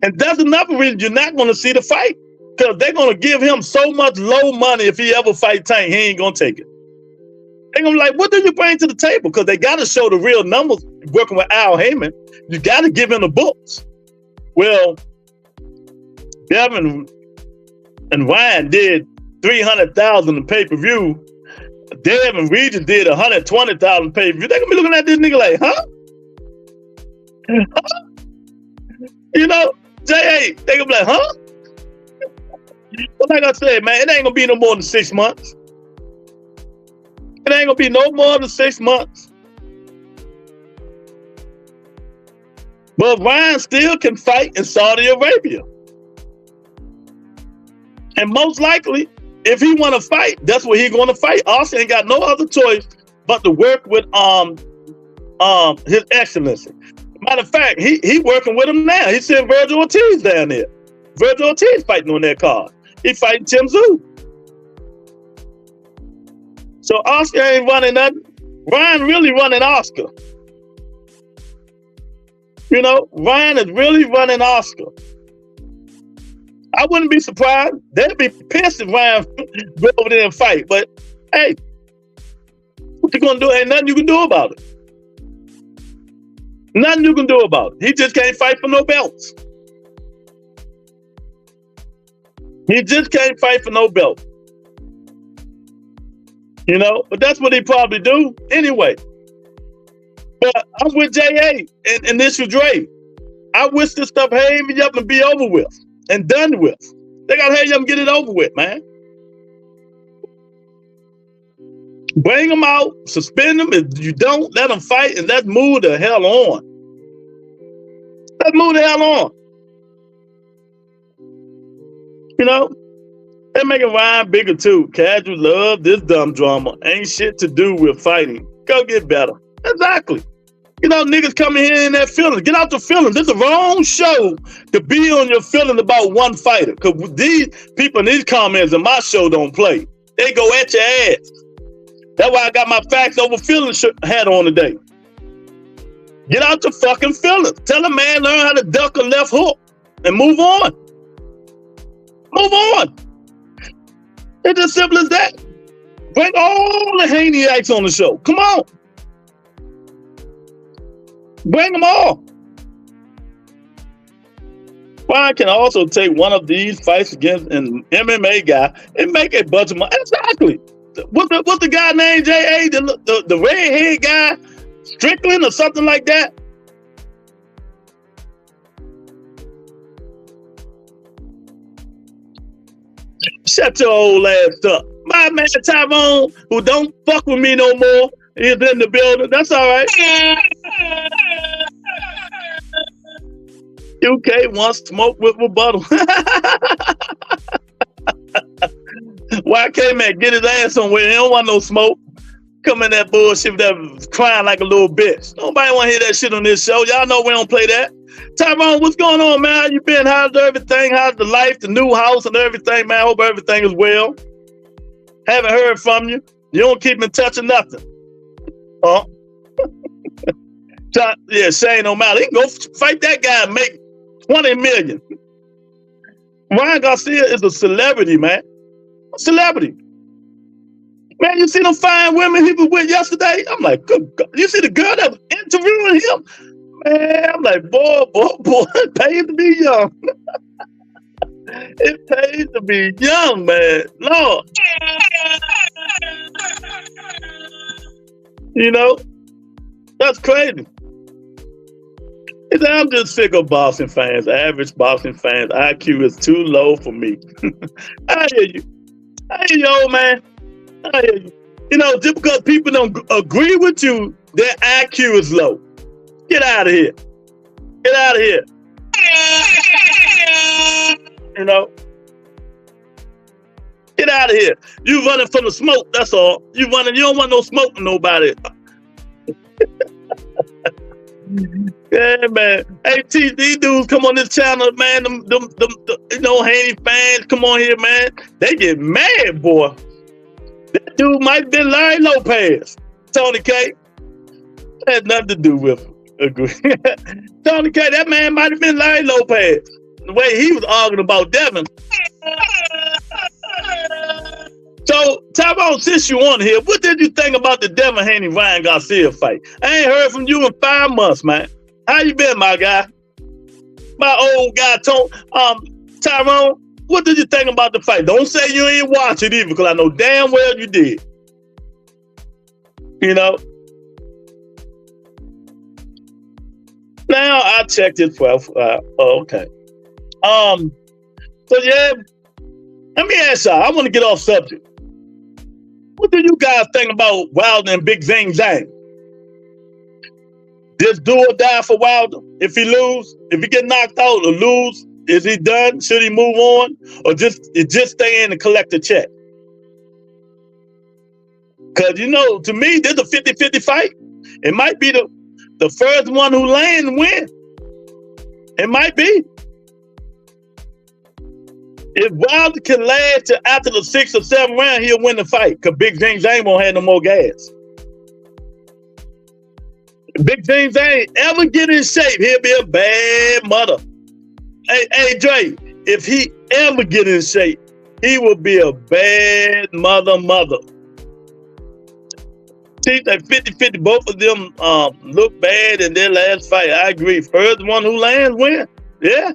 C: And that's another reason you're not gonna see the fight. Because they're gonna give him so much low money if he ever fight Tank, he ain't gonna take it. They're gonna be like, what do you bring to the table? Because they gotta show the real numbers working with Al Heyman. You gotta give him the books. Well, Devin and Ryan did 300,000 in pay-per-view. Dev and Regis did 120,000 pay-per-view. They're gonna be looking at this nigga like, huh? You know, J.A., they gonna be like, huh? But like I said, man, it ain't gonna be no more than 6 months. It ain't gonna be no more than 6 months. But Ryan still can fight in Saudi Arabia. And most likely, if he want to fight, that's where he going to fight. Austin ain't got no other choice but to work with His Excellency. Matter of fact, he working with him now. He sent Virgil Ortiz down there. Virgil Ortiz fighting on that card. He fighting Tim Tszyu. So Oscar ain't running nothing. Ryan really running Oscar. You know, Ryan is really running Oscar. I wouldn't be surprised. They'd be pissed if Ryan go over there and fight. But hey, what you gonna do? Ain't nothing you can do about it. Nothing you can do about it. He just can't fight for no belts. He just can't fight for no belt. You know, but that's what he probably do anyway. But I'm with J.A. and this is Dre. I wish this stuff hurry up and be over with and done with. They gotta hurry up and get it over with, man. Bring them out, suspend them. If you don't, let them fight and let's move the hell on. Let's move the hell on. You know, they're making Ryan bigger too. Casual love this dumb drama. Ain't shit to do with fighting. Go get better. Exactly. You know, niggas coming here in their feelings. Get out the feelings. This is the wrong show to be on your feelings about one fighter. Because these people in these comments in my show don't play. They go at your ass. That's why I got my facts over feelings hat on today. Get out the fucking feelings. Tell a man learn how to duck a left hook and move on. Move on. It's as simple as that. Bring all the Haney-ites on the show. Come on. Bring them all. Brian can also take one of these fights against an MMA guy and make a bunch of money. Exactly. What's the guy named J.A.? The redhead guy? Strickland or something like that? Shut your old ass up. My man Tyrone, who don't fuck with me no more, is in the building. That's all right. UK wants smoke with rebuttal. YK man, get his ass somewhere. He don't want no smoke. Come in that bullshit that was crying like a little bitch. Nobody want to hear that shit on this show. Y'all know we don't play that. Tyrone, what's going on, man? How you been? How's everything? How's the life, the new house and everything, man? I hope everything is well. Haven't heard from you. You don't keep in touch or nothing. Huh? Yeah, Shane O'Malley. He can go fight that guy and make 20 million. Ryan Garcia is a celebrity, man. A celebrity. Man, you see them fine women he was with yesterday? I'm like, good God. You see the girl that was interviewing him? Man, I'm like, boy, it pays to be young. It pays to be young, man. Lord. You know, that's crazy. I'm just sick of boxing fans, average boxing fans. IQ is too low for me. I hear you. I hear you, old man. I hear you. You know, just because people don't agree with you, their IQ is low. Get out of here. Get out of here. You know? Get out of here. You running from the smoke, that's all. You don't want no smoke from nobody. Yeah, man. Hey, these dudes come on this channel, man. Them you know, Haney fans come on here, man. They get mad, boy. That dude might have been Larry Lopez. Tony K. Had nothing to do with him. Agree. Tony K, that man might have been Larry Lopez. The way he was arguing about Devin. So, Tyrone, since you on here, what did you think about the Devin Haney-Ryan Garcia fight? I ain't heard from you in 5 months, man. How you been, my guy? My old guy, Tyrone, what did you think about the fight? Don't say you ain't watch it either, because I know damn well you did. You know? Now, I checked it 12. Okay. So, yeah, let me ask y'all. I want to get off subject. What do you guys think about Wilder and Big Zing Zang? Just do or die for Wilder? If he lose, if he get knocked out or lose, is he done? Should he move on? Or just stay in and collect a check? Because, you know, to me, this is a 50-50 fight. It might be the first one who lands win. It might be. If Wilder can last till after the 6th or 7th round, he'll win the fight. Because Big James Zane won't have no more gas. If Big James Zane ever get in shape, he'll be a bad mother. Hey, Dre, if he ever get in shape, he will be a bad mother. See, that 50-50, both of them look bad in their last fight. I agree. First one who lands win. Yeah.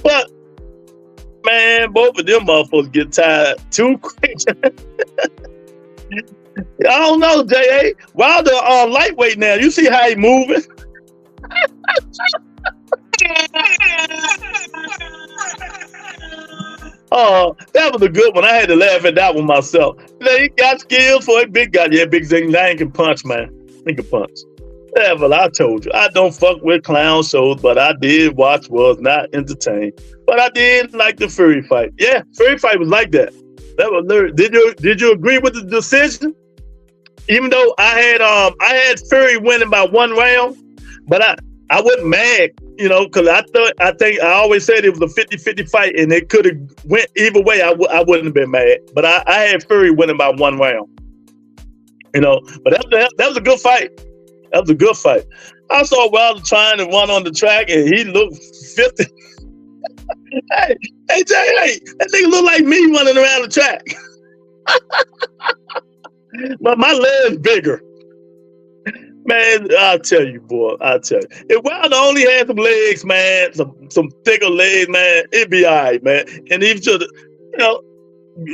C: But, man, both of them motherfuckers get tired too quick. I don't know, J.A. Wilder lightweight now. You see how he moving? Oh, that was a good one. I had to laugh at that one myself. He got skills for a big guy. Yeah, Big Zing Zang can punch, man. He can punch. Yeah, well, I told you. I don't fuck with clown shows, but I did watch, was not entertained. But I did like the Fury fight. Yeah, Fury fight was like that. That was lyric. Did you agree with the decision? Even though I had Fury winning by 1 round, but I wasn't mad You know, because I always said it was a 50-50 fight, and it could have went either way. I wouldn't have been mad, but I had Fury winning by 1 round. You know, but that was a good fight. That was a good fight. I saw Wilder trying to run on the track, and he looked 50. hey, Jay, that nigga look like me running around the track. But my leg's bigger. Man, I'll tell you, boy. I'll tell you. If Wilder only had some legs, man, some thicker legs, man, it'd be all right, man. And he should have, you know,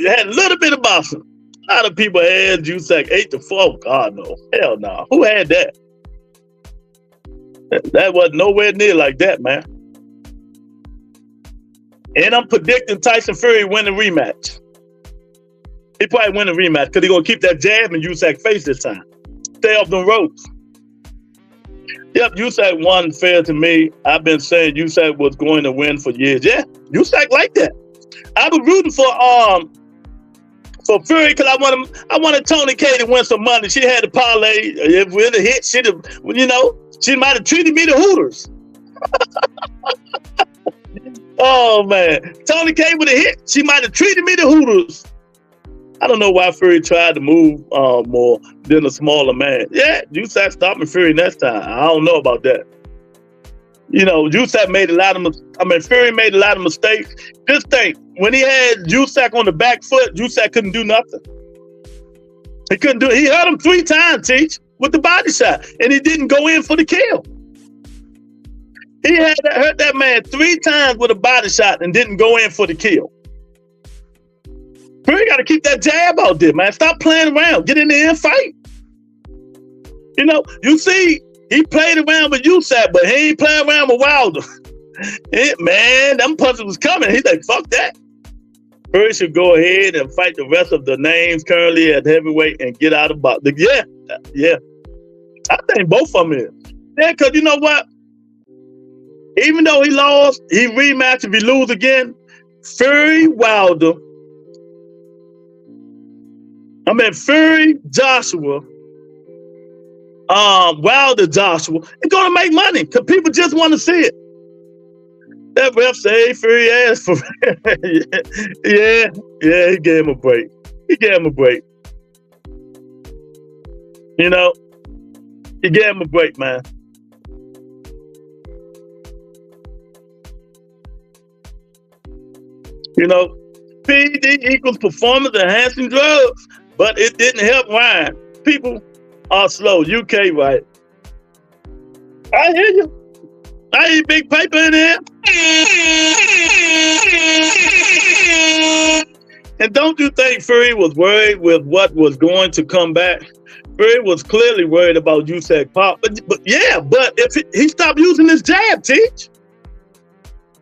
C: had a little bit of boxing. A lot of people had Usyk 8-4. Oh, God, no. Hell no. Who had that? That wasn't nowhere near like that, man. And I'm predicting Tyson Fury win the rematch. He probably win the rematch because he's going to keep that jab in Usyk's face this time. Stay off them ropes. Yep, Usyk won fair to me. I've been saying Usyk was going to win for years. Yeah, Usyk like that. I was rooting for Fury because I wanted Tony K to win some money. She had to parlay. If we had a hit, she'd have, you know, she might have treated me to Hooters. Oh man, Tony K with a hit, she might have treated me to Hooters. I don't know why Fury tried to move more than a smaller man. Yeah, Usyk stopping Fury next time. I don't know about that. You know, Usyk made a lot of Fury made a lot of mistakes. Just think, when he had Usyk on the back foot, Usyk couldn't do nothing. He couldn't do it. He hurt him 3 times, Teach, with the body shot, and he didn't go in for the kill. He had hurt that man 3 times with a body shot and didn't go in for the kill. Fury got to keep that jab out there, man. Stop playing around. Get in there and fight. You know, you see, he played around with Usyk, but he ain't playing around with Wilder. Man, them punches was coming. He's like, fuck that. Fury should go ahead and fight the rest of the names currently at heavyweight and get out of box. Yeah. I think both of them is. Yeah, because you know what? Even though he lost, he rematched if he lose again. Fury, Wilder. Fury, Joshua, Wilder, Joshua, it's going to make money because people just want to see it. That ref say Fury asked for yeah, he gave him a break. You know, he gave him a break, man. You know, PD equals performance enhancing drugs, but it didn't help Ryan. People are slow. UK, right? I hear you. I hear big paper in here. And don't you think Fury was worried with what was going to come back? Fury was clearly worried about Usyk pop. But if he stopped using his jab, Teach.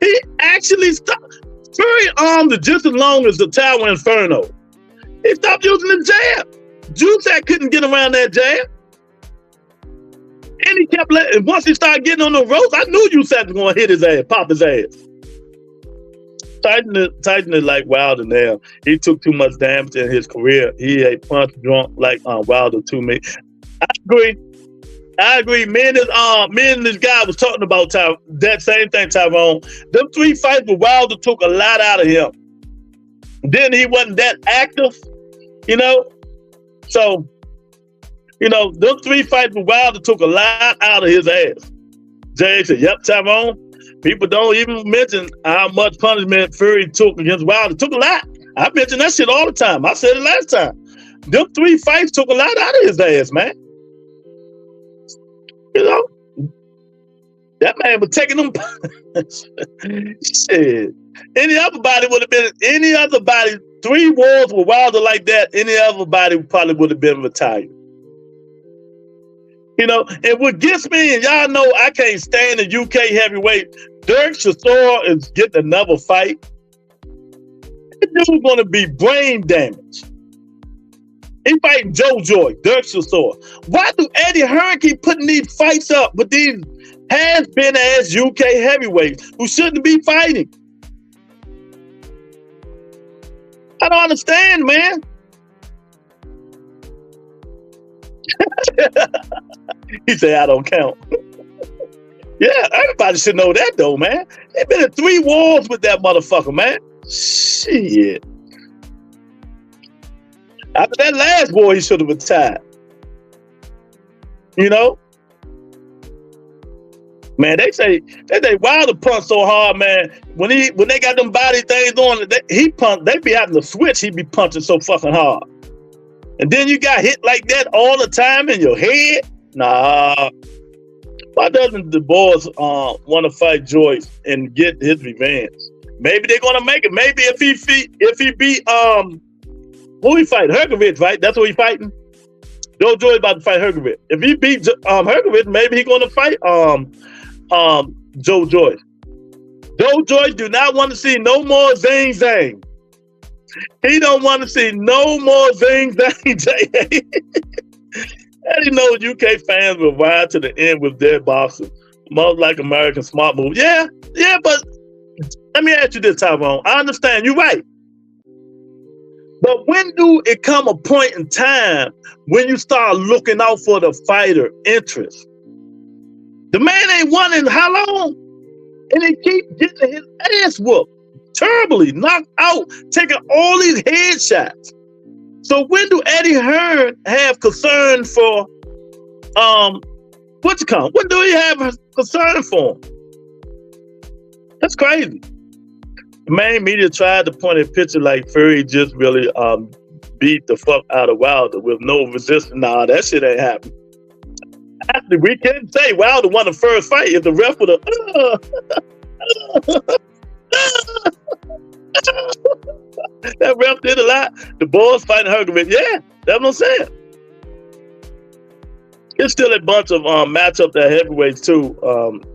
C: He actually stopped. Fury armed just as long as the Tower Inferno. He stopped using the jab. Usyk couldn't get around that jab. And he kept letting, once he started getting on the ropes, I knew Usyk was going to hit his ass, pop his ass. Tyson is like Wilder now. He took too much damage in his career. He a punch drunk like Wilder to me. I agree. Me and this guy was talking about that same thing, Tyrone. Them 3 fights with Wilder took a lot out of him. Then he wasn't that active, you know? So, you know, them 3 fights with Wilder took a lot out of his ass. Jay said, yep, Tyrone. People don't even mention how much punishment Fury took against Wilder. Took a lot. I mention that shit all the time. I said it last time. Them 3 fights took a lot out of his ass, man. You know, that man was taking them. Shit. Any other body, 3 wars with Wilder like that, any other body probably would have been retired. You know, and what gets me, and y'all know I can't stand the UK heavyweight, Dirk Chisora is getting another fight. That dude's going to be brain damaged. He fighting Joe Joy, Dirk Chisora. Why do Eddie Hearn keep putting these fights up with these has-been-ass UK heavyweights who shouldn't be fighting? I don't understand, man. He said, I don't count. Yeah, everybody should know that though, man. They been in 3 wars with that motherfucker, man. Shit. After that last war, he should have retired. You know? Man, they say Wilder punched so hard, man. When they got them body things on, they be having to switch. He be punching so fucking hard. And then you got hit like that all the time in your head. Nah. Why doesn't the boys want to fight Joyce and get his revenge? Maybe they're gonna make it. Maybe if he beat who he fight? Hergovich, right? That's what he fighting. Joe Joyce about to fight Hergovich. If he beat Hergovich, maybe he gonna fight Joe Joyce. Joe Joyce do not want to see no more zing zang. He don't want to see no more zing zang. And he knows UK fans will ride to the end with their boxers. Most like American smart move. Yeah, but let me ask you this, Tyrone. I understand, you're right. But when do it come a point in time when you start looking out for the fighter interest? The man ain't won in how long? And he keep getting his ass whooped. Terribly knocked out, taking all these headshots. So when do Eddie Hearn have concern for when do he have concern for him? That's crazy. The main media tried to point a picture like Fury just really beat the fuck out of Wilder with no resistance. Nah, that shit ain't happening. Actually, we can't say Wilder won the first fight if the ref would have that ref did a lot. The boys fighting Hergovich. Yeah, that's what I'm saying. There's still a bunch of matchups that heavyweights too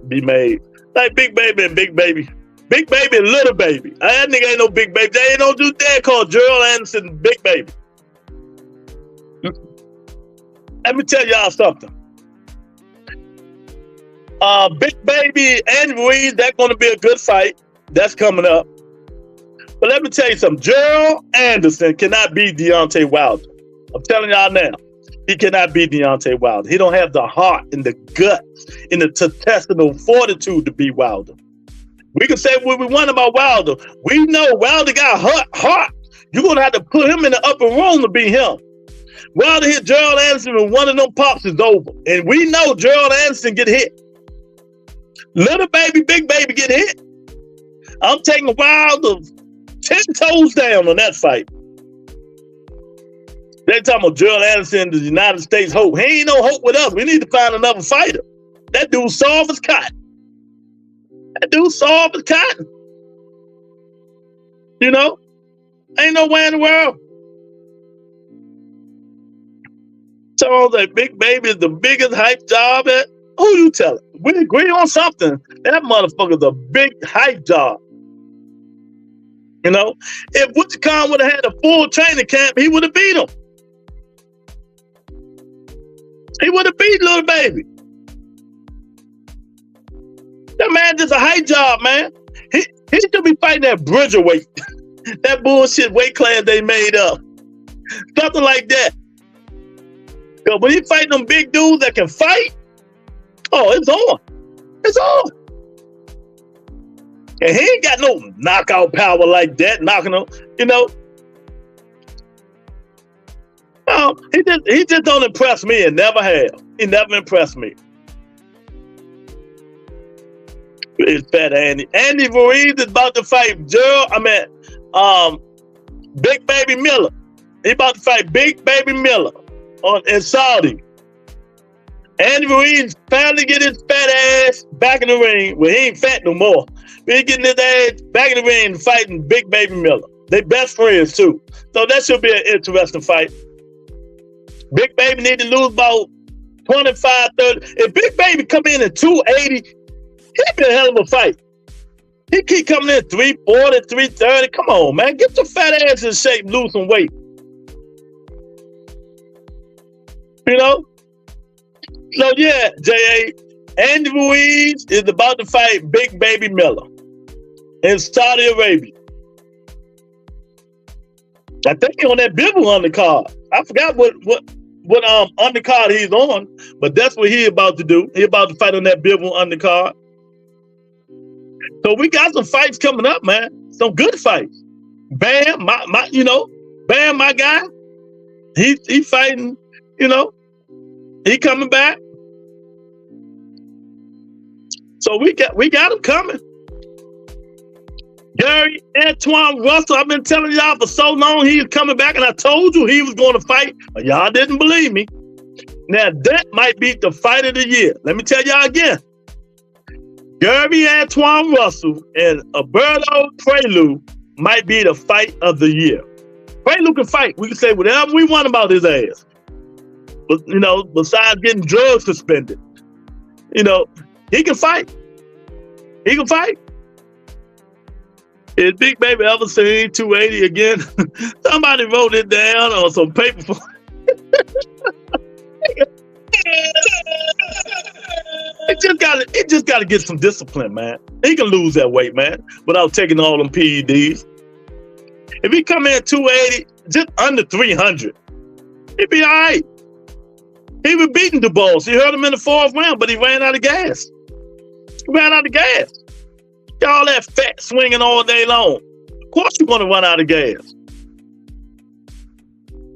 C: be made. Like Big Baby and Big Baby. Big Baby and Little Baby. That nigga ain't no Big Baby. They ain't no dude there called Gerald Anderson Big Baby. Let me tell y'all something. Big Baby and Ruiz, that's going to be a good fight. That's coming up. But let me tell you something. Gerald Anderson cannot beat Deontay Wilder. I'm telling y'all now. He cannot beat Deontay Wilder. He don't have the heart and the guts and the intestinal fortitude to beat Wilder. We can say what we want about Wilder. We know Wilder got heart. You're going to have to put him in the upper room to beat him. Wilder hit Gerald Anderson and one of them pops is over. And we know Gerald Anderson get hit. Little Baby, Big Baby get hit. I'm taking Wilder 10 toes down on that fight. They talking about Gerald Anderson, the United States hope. He ain't no hope with us. We need to find another fighter. That dude soft as cotton. You know? Ain't no way in the world. So that Big Baby is the biggest hype job at. Who you telling? We agree on something. That motherfucker's a big hype job. You know? If Butcher Khan would have had a full training camp, he would have beat him. He would have beat Little Baby. That man just a hype job, man. He should be fighting that Bridger weight. That bullshit weight class they made up. Something like that. Because when he fighting them big dudes that can fight, oh, it's on. It's on. And he ain't got no knockout power like that, knocking them, you know. He just don't impress me and never have. He never impressed me. It's fat Andy. Andy Ruiz is about to fight Big Baby Miller. He about to fight Big Baby Miller in Saudi. Andy Ruiz finally get his fat ass back in the ring. Well, he ain't fat no more. But he getting his ass back in the ring fighting Big Baby Miller. They best friends too. So that should be an interesting fight. Big Baby need to lose about 25, 30. If Big Baby come in at 280, he'd be a hell of a fight. He keep coming in 340, 330. Come on, man. Get your fat ass in shape, lose some weight. You know? So, yeah, J.A., Andy Ruiz is about to fight Big Baby Miller in Saudi Arabia. I think he's on that Bibble undercard. I forgot what what undercard he's on, but that's what he about to do. He about to fight on that Bivol undercard. So we got some fights coming up, man. Some good fights. Bam, Bam, my guy. He fighting, he coming back. So we got him coming. Gary Antoine Russell, I've been telling y'all for so long he's coming back, and I told you he was going to fight, but y'all didn't believe me. Now that might be the fight of the year. Let me tell y'all again. Gary Antoine Russell and Alberto Prelude might be the fight of the year. Prelude can fight. We can say whatever we want about his ass. But, besides getting drugs suspended, he can fight. He can fight. Is Big Baby ever seen 280 again? Somebody wrote it down on some paper. It just gotta get some discipline, man. He can lose that weight, man, without taking all them PEDs. If he come in 280, just under 300, he'd be all right. He was beating the balls. He hurt him in the 4th round, but he ran out of gas. All that fat swinging all day long. Of course you're gonna run out of gas.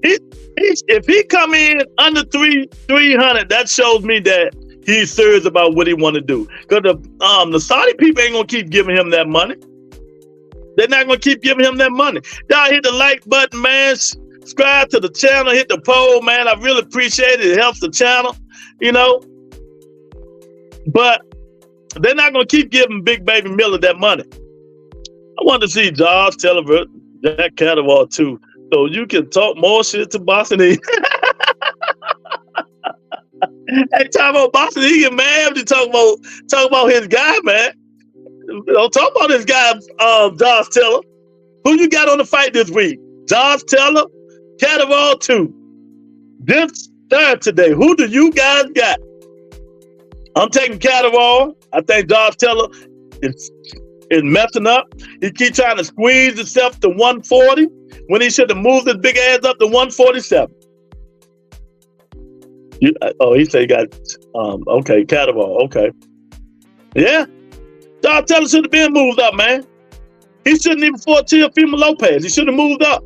C: If he come in under 300, that shows me that he's serious about what he want to do. Because the Saudi people ain't gonna keep giving him that money. They're not gonna keep giving him that money. Y'all hit the like button, man. Subscribe to the channel. Hit the poll, man. I really appreciate it. It helps the channel, But they're not gonna keep giving Big Baby Miller that money. I want to see Josh Taylor, Jack Catterall too, so you can talk more shit to Boston. Hey, talk about Boston, he get mad to talk about his guy, man. Don't talk about this guy, Josh Taylor. Who you got on the fight this week? Josh Taylor, Catterall too. This Saturday, who do you guys got? I'm taking Catterall. I think Josh Taylor is messing up. He keeps trying to squeeze himself to 140 when he should have moved his big ass up to 147. He said he got, okay, Catterall, okay. Yeah, Josh Taylor should have been moved up, man. He shouldn't even fought Teofimo Lopez. He should have moved up.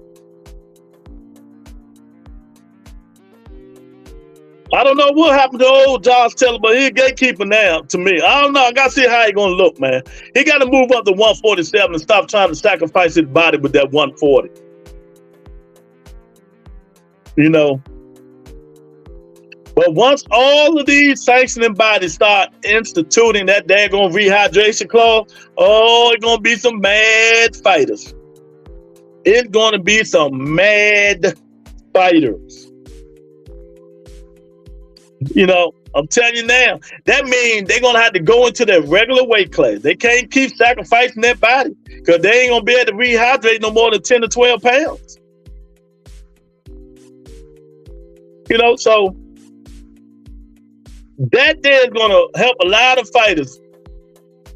C: I don't know what happened to old Josh Taylor, but he's a gatekeeper now to me. I don't know. I got to see how he's going to look, man. He got to move up to 147 and stop trying to sacrifice his body with that 140. But once all of these sanctioning bodies start instituting that daggone rehydration clause, it's going to be some mad fighters. It's going to be some mad fighters. I'm telling you now, that means they're going to have to go into their regular weight class. They can't keep sacrificing their body because they ain't going to be able to rehydrate no more than 10 to 12 pounds. So that there is going to help a lot of fighters.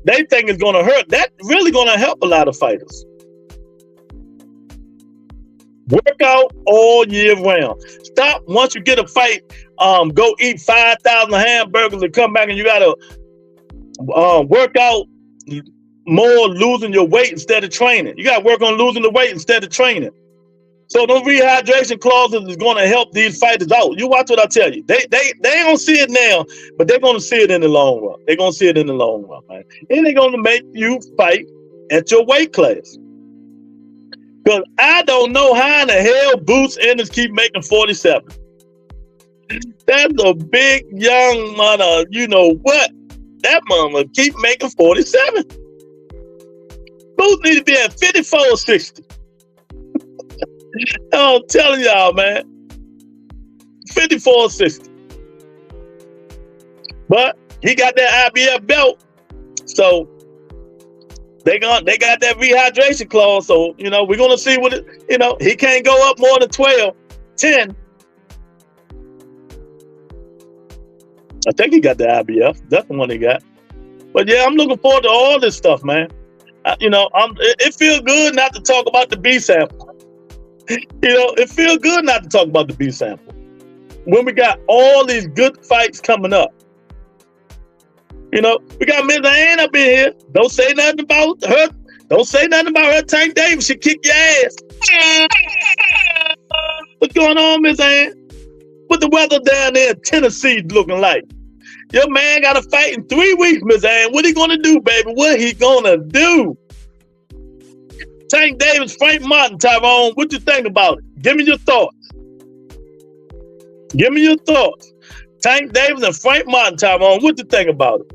C: They think it's going to hurt. That's really going to help a lot of fighters. Work out all year round. Stop once you get a fight. Go eat 5,000 hamburgers and come back and you gotta work out more, losing your weight instead of training. You gotta work on losing the weight instead of training. So those rehydration clauses is gonna help these fighters out. You watch what I tell you. They don't see it now, but they're gonna see it in the long run. They're gonna see it in the long run, man. And they're gonna make you fight at your weight class. Because I don't know how in the hell Boots Ennis keep making 47. That's a big young mother, you know what? That mama keep making 47. Boots need to be at 54 or 60. I'm telling y'all, man. 54 or 60. But he got that IBF belt. So they got that rehydration clause. So, we're going to see what it, he can't go up more than 12, 10. I think he got the IBF. That's the one he got. But yeah, I'm looking forward to all this stuff, man. It feels good not to talk about the B sample. It feels good not to talk about the B sample. when we got all these good fights coming up. You know, we got Miss Ann up in here. Don't say nothing about her. Don't say nothing about her. Tank Davis, she kick your ass. What's going on, Miss Ann? What the weather down there in Tennessee looking like? Your man got a fight in 3 weeks, Miss Ann. What he gonna do, baby? What he gonna do? Tank Davis, Frank Martin, Tyrone, what you think about it? Give me your thoughts. Give me your thoughts. Tank Davis and Frank Martin, Tyrone, what you think about it?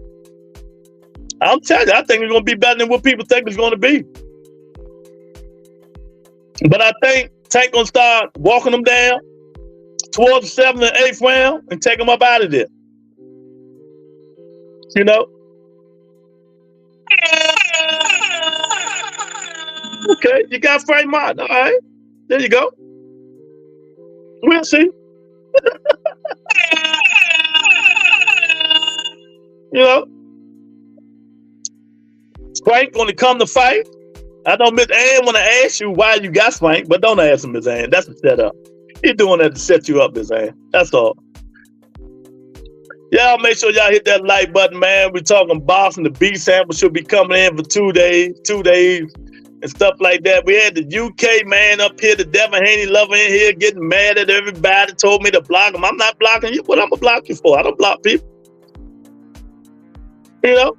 C: I'm telling you, I think it's going to be better than what people think it's going to be. But I think Tank going to start walking them down towards the 7th and 8th round and take them up out of there. You know? Okay, you got Frank Martin. All right, there you go. We'll see. You know, Frank gonna come to fight. I know Miss Ann wanna ask you why you got Frank, but don't ask him, Miss Ann. That's a setup. He's doing that to set you up, Miss Ann. That's all. Y'all make sure y'all hit that like button, man. We're talking Boston. The B sample should be coming in for 2 days, and stuff like that. We had the UK man up here, the Devin Haney lover in here, getting mad at everybody, told me to block him. I'm not blocking you. What I'm gonna block you for? I don't block people. You know?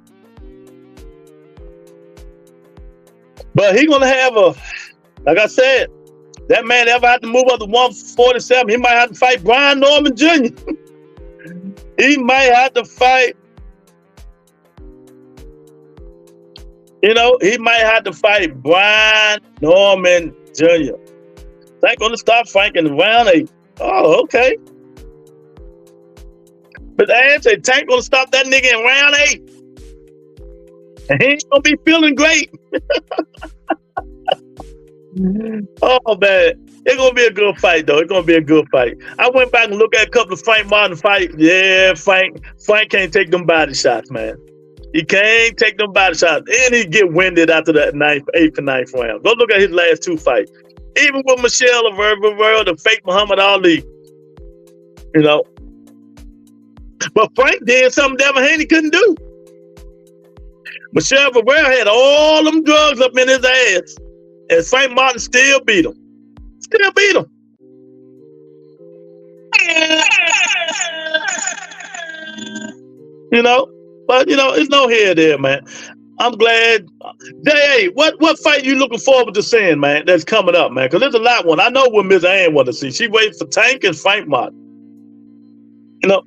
C: But he gonna have like I said, that man ever had to move up to 147, he might have to fight Brian Norman Jr. He might have to fight, you know, he might have to fight Brian Norman Jr. Tank gonna stop Frank in round 8. Oh, okay. But the answer, Tank gonna stop that nigga in round 8. And he ain't gonna be feeling great. Oh man, it's gonna be a good fight though. It's gonna be a good fight. I went back and looked at a couple of Frank Martin fights. Yeah, Frank can't take them body shots, man. He can't take them body shots, and he get winded after that 8th and 9th round. Go look at his last 2 fights. Even with Michelle Rivera, the fake Muhammad Ali, you know. But Frank did something Devin Haney couldn't do. Michelle Rivera had all them drugs up in his ass, and Frank Martin still beat him. Still beat him. You know, but you know, it's no here there, man. I'm glad. Hey, what fight you looking forward to seeing, man? That's coming up, man. Because there's a lot one. I know what Miss Ann want to see. She waits for Tank and Frank Martin. You know.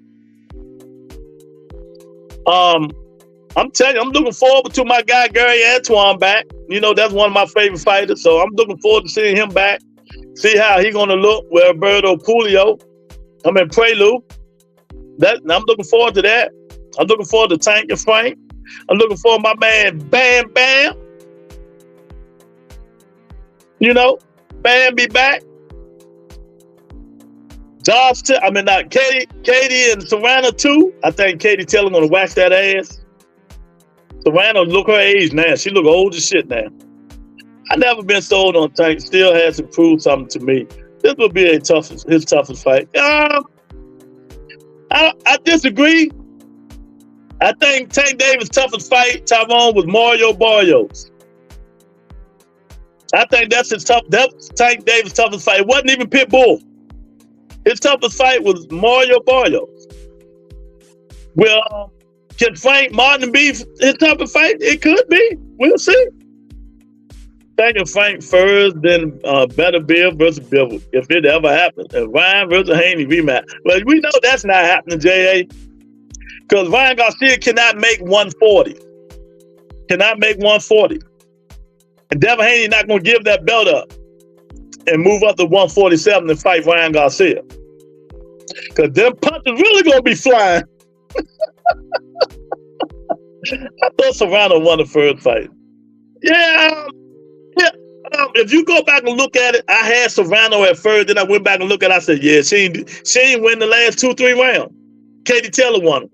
C: I'm telling you, I'm looking forward to my guy Gary Antoine back. You know, that's one of my favorite fighters. So I'm looking forward to seeing him back. See how he gonna look with Alberto Puello. Prelude. I'm looking forward to that. I'm looking forward to Tank and Frank. I'm looking for my man Bam Bam. You know, Bam be back. Katie and Serrano too. I think Katie Taylor gonna wax that ass. Serrano look her age now. She look old as shit now. I never been sold on Tank. Still has to prove something to me. This will be his toughest fight. I disagree. I think Tank Davis' toughest fight, Tyrone, was Mario Barrios. I think that's Tank Davis' toughest fight. It wasn't even Pitbull. His toughest fight was Mario Barrios. Well, can Frank Martin be his toughest fight? It could be. We'll see. Thinking Frank first, then Better Bill versus Bill, if it ever happens. And Ryan versus Haney rematch. Well, we know that's not happening, J.A. Because Ryan Garcia cannot make 140. Cannot make 140. And Devin Haney not going to give that belt up and move up to 147 and fight Ryan Garcia. Because them punches really going to be flying. I thought Serrano won the first fight. Yeah. If you go back and look at it, I had Serrano at first, then I went back and looked at it, I said, yeah, she ain't win the last 2-3 rounds. Katie Taylor won them.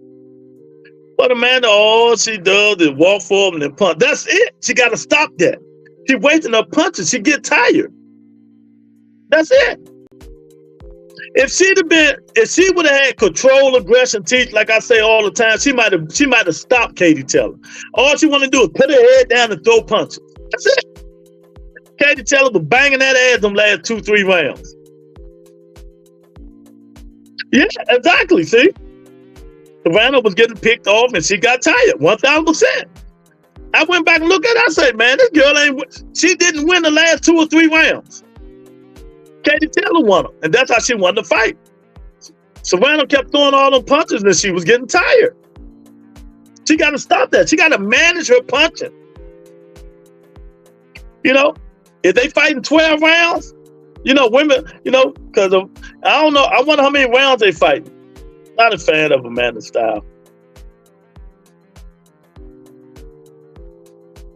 C: But Amanda, all she does is walk forward and punch. That's it. She got to stop that. She wasting her punches. She get tired. That's it. If she would have had control, aggression, teach, like I say all the time, she might have stopped Katie Taylor. All she want to do is put her head down and throw punches. That's it. Katie Taylor was banging that ass them last 2-3 rounds. Yeah, exactly. See, Savannah was getting picked off and she got tired. 1,000%. I went back and looked at it. I said, man, this girl she didn't win the last 2 or 3 rounds. Katie Taylor won them, and that's how she won the fight. Savannah kept throwing all them punches and she was getting tired. She got to stop that. She got to manage her punching. You know, if they fighting 12 rounds, you know, women, you know, because I don't know, I wonder how many rounds they fight. Not a fan of Amanda's style.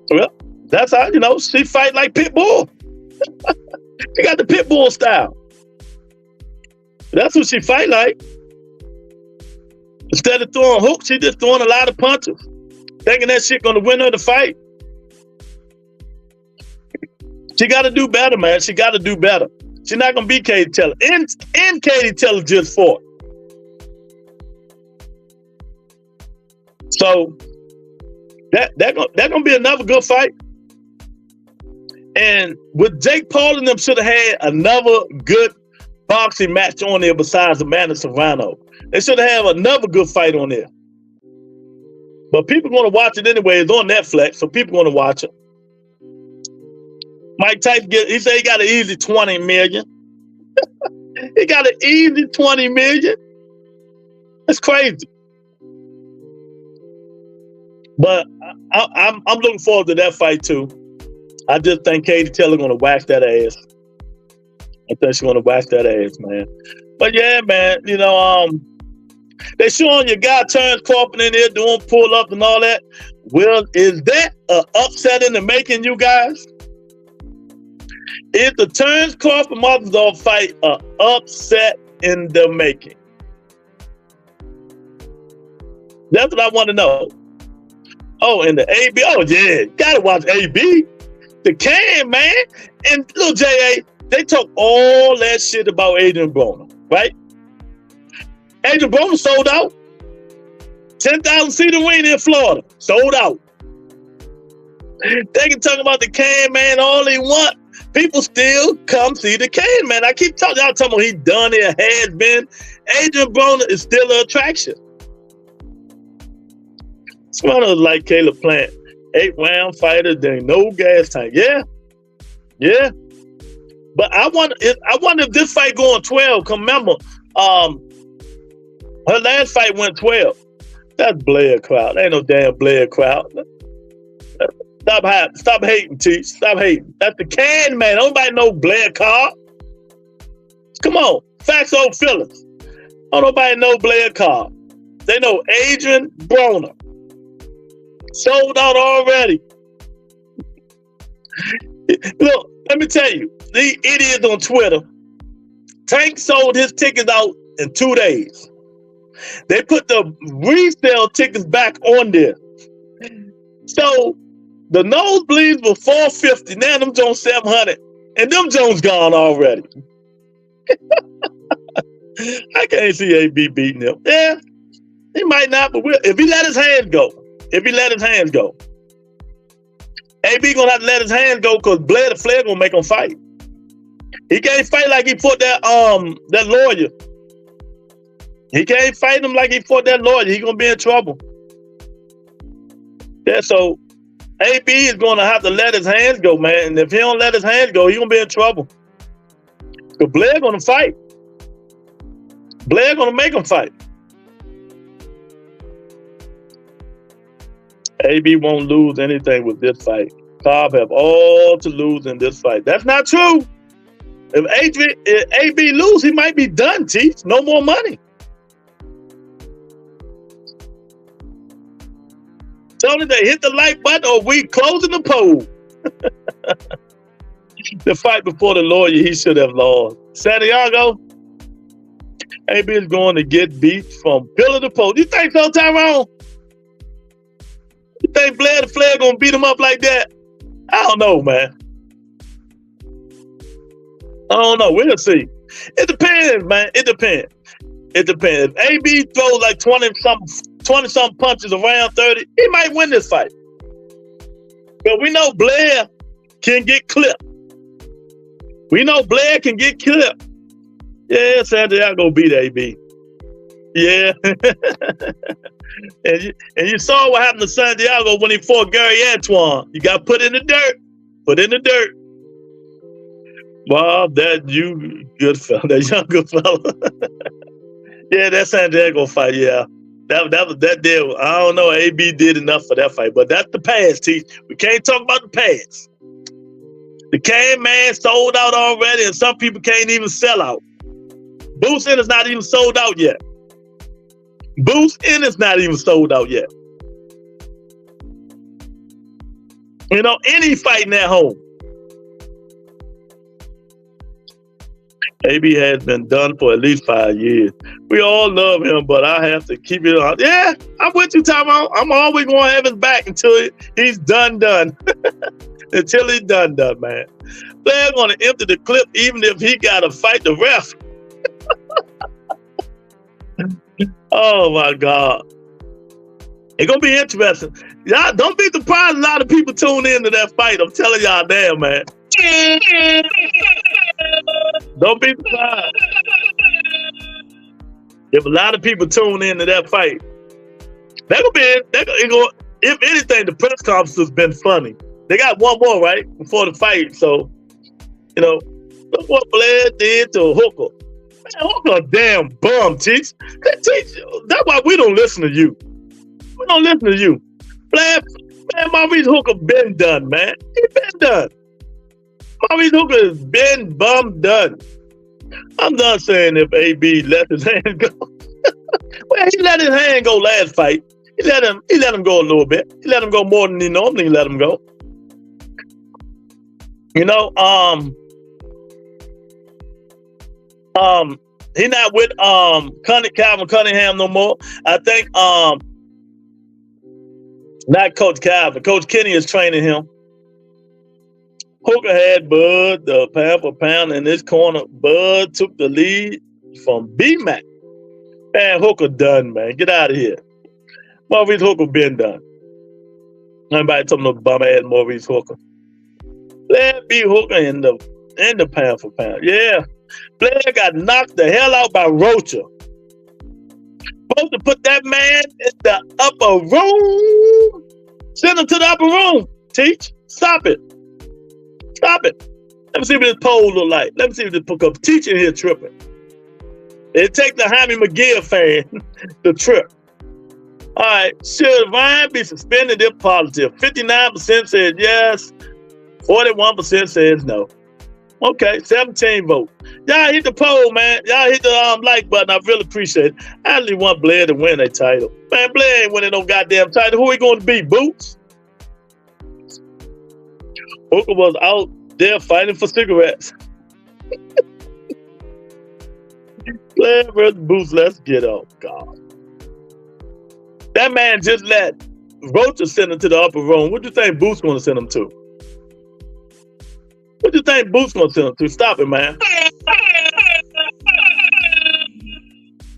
C: Well, that's how, you know, she fight like pit bull. She got the pit bull style. That's what she fight like. Instead of throwing hooks, she just throwing a lot of punches, thinking that shit gonna win her the fight. She got to do better, man. She got to do better. She's not gonna beat Katie Taylor. And Katie Taylor just fought. So that gonna be another good fight. And with Jake Paul and them should have had another good boxing match on there besides Amanda Serrano. They should have had another good fight on there. But people want to watch it anyway. It's on Netflix, so people want to watch it. Mike Tyson he said he got an easy 20 million. He got an easy 20 million. That's crazy. But I'm looking forward to that fight too. I just think Katie Taylor gonna wax that ass. I think she's gonna wax that ass, man. But yeah, man, you know, they showing your guy Terrence Crawford in there doing pull-ups and all that. Well, is that an upset in the making, you guys? Is the Terrence Crawford Mother's fight an upset in the making? That's what I want to know. Oh, and the AB. Oh, yeah. Gotta watch AB. The Can, man. And little J.A., they talk all that shit about Adrian Broner, right? Adrian Broner sold out. 10,000 seat arena in Florida. Sold out. They can talk about the Can, man, all they want. People still come see the Can, man. I keep talking, y'all talking about he done it, has been. Adrian Broner is still an attraction. It's one of like Caleb Plant. 8-round fighter, there ain't no gas tank. Yeah. Yeah. But I wonder if this fight going 12. Cause remember, her last fight went 12. That's Blair crowd. Ain't no damn Blair crowd. Stop hating, Teach. Stop hating. That's the Can, man. Nobody know Blair Carr. Come on. Facts old Phillips. Don't nobody know Blair Carr. They know Adrian Broner. Sold out already. Look, let me tell you, these idiots on Twitter, Tank sold his tickets out in 2 days. They put the resale tickets back on there. So the nosebleeds were $450. Now them Jones $700. And them Jones gone already. I can't see AB beating him. Yeah, he might not, but if he let his hands go. AB gonna have to let his hands go because Blair the Flair gonna make him fight. He can't fight like he fought that lawyer. He can't fight him like he fought that lawyer. He gonna be in trouble. Yeah, so AB is gonna have to let his hands go, man. And if he don't let his hands go, he gonna be in trouble. Because Blair gonna fight. Blair gonna make him fight. AB won't lose anything with this fight. Cobb have all to lose in this fight. That's not true. If AB lose, he might be done, Chief. No more money. Tony, they hit the like button or we closing the poll. The fight before the lawyer, he should have lost. Santiago, AB is going to get beat from pillar to post. You think so, Tyrone? You think Blair the Flair gonna beat him up like that? I don't know, man. I don't know. We'll see. It depends, man. It depends. It depends. If AB throws like 20 some punches around 30, he might win this fight. But we know Blair can get clipped. We know Blair can get clipped. Yeah, Santiago beat AB. Yeah. and you saw what happened to Santiago when he fought Gary Antoine. You got put in the dirt. Put in the dirt. Wow, that you good fella. That young good fella. Yeah, that Santiago fight, yeah. That deal. I don't know. AB did enough for that fight, but that's the past, T. We can't talk about the past. The Cane Man sold out already, and some people can't even sell out. Boost In is not even sold out yet. Boost In is not even sold out yet. You know, any fighting at home. AB has been done for at least 5 years. We all love him, but I have to keep it on. Yeah, I'm with you, Tyrone. I'm always going to have his back until he's done. Until he's done, man. They're going to empty the clip even if he got to fight the ref. Oh, my God. It's going to be interesting. Y'all don't be surprised a lot of people tune into that fight. I'm telling y'all damn, man. Don't be surprised. If a lot of people tune into that fight, if anything, the press conference has been funny. They got one more, right? Before the fight. So, you know, look what Blair did to Hooker. Man, Hooker a damn bum, Teach. That's why we don't listen to you. We don't listen to you. Blair, man, Maurice Hooker been done, man. He been done. Maurice Hooker has been done. I'm done saying if AB let his hand go. Well, he let his hand go last fight. He let him go a little bit. He let him go more than he normally let him go. You know, he not with Calvin Cunningham no more. I think not Coach Calvin. Coach Kenny is training him. Hooker had Bud, the pound for pound in this corner. Bud took the lead from B-Mac. Man, Hooker done, man. Get out of here. Maurice Hooker been done. Nobody told me no bum-ass Maurice Hooker. Blair beat Hooker in the pound for pound. Yeah. Blair got knocked the hell out by Rocha. Supposed to put that man in the upper room. Send him to the upper room. Teach. Stop it. Stop it. Let me see what this poll look like. Let me see what this book up. Teaching here tripping. It take the Jaime McGill fan to trip. All right. Should Ryan be suspended if positive? 59% said yes. 41% says no. Okay, 17 votes. Y'all hit the poll, man. Y'all hit the like button. I really appreciate it. I really want Blair to win that title. Man, Blair ain't winning no goddamn title. Who he going to be, Boots? Hooker was out there fighting for cigarettes. Blair versus Boots, let's get up. God. That man just let Rocha send him to the upper room. What do you think Boots going to send him to? What do you think Boots going to send him to? Stop it, man.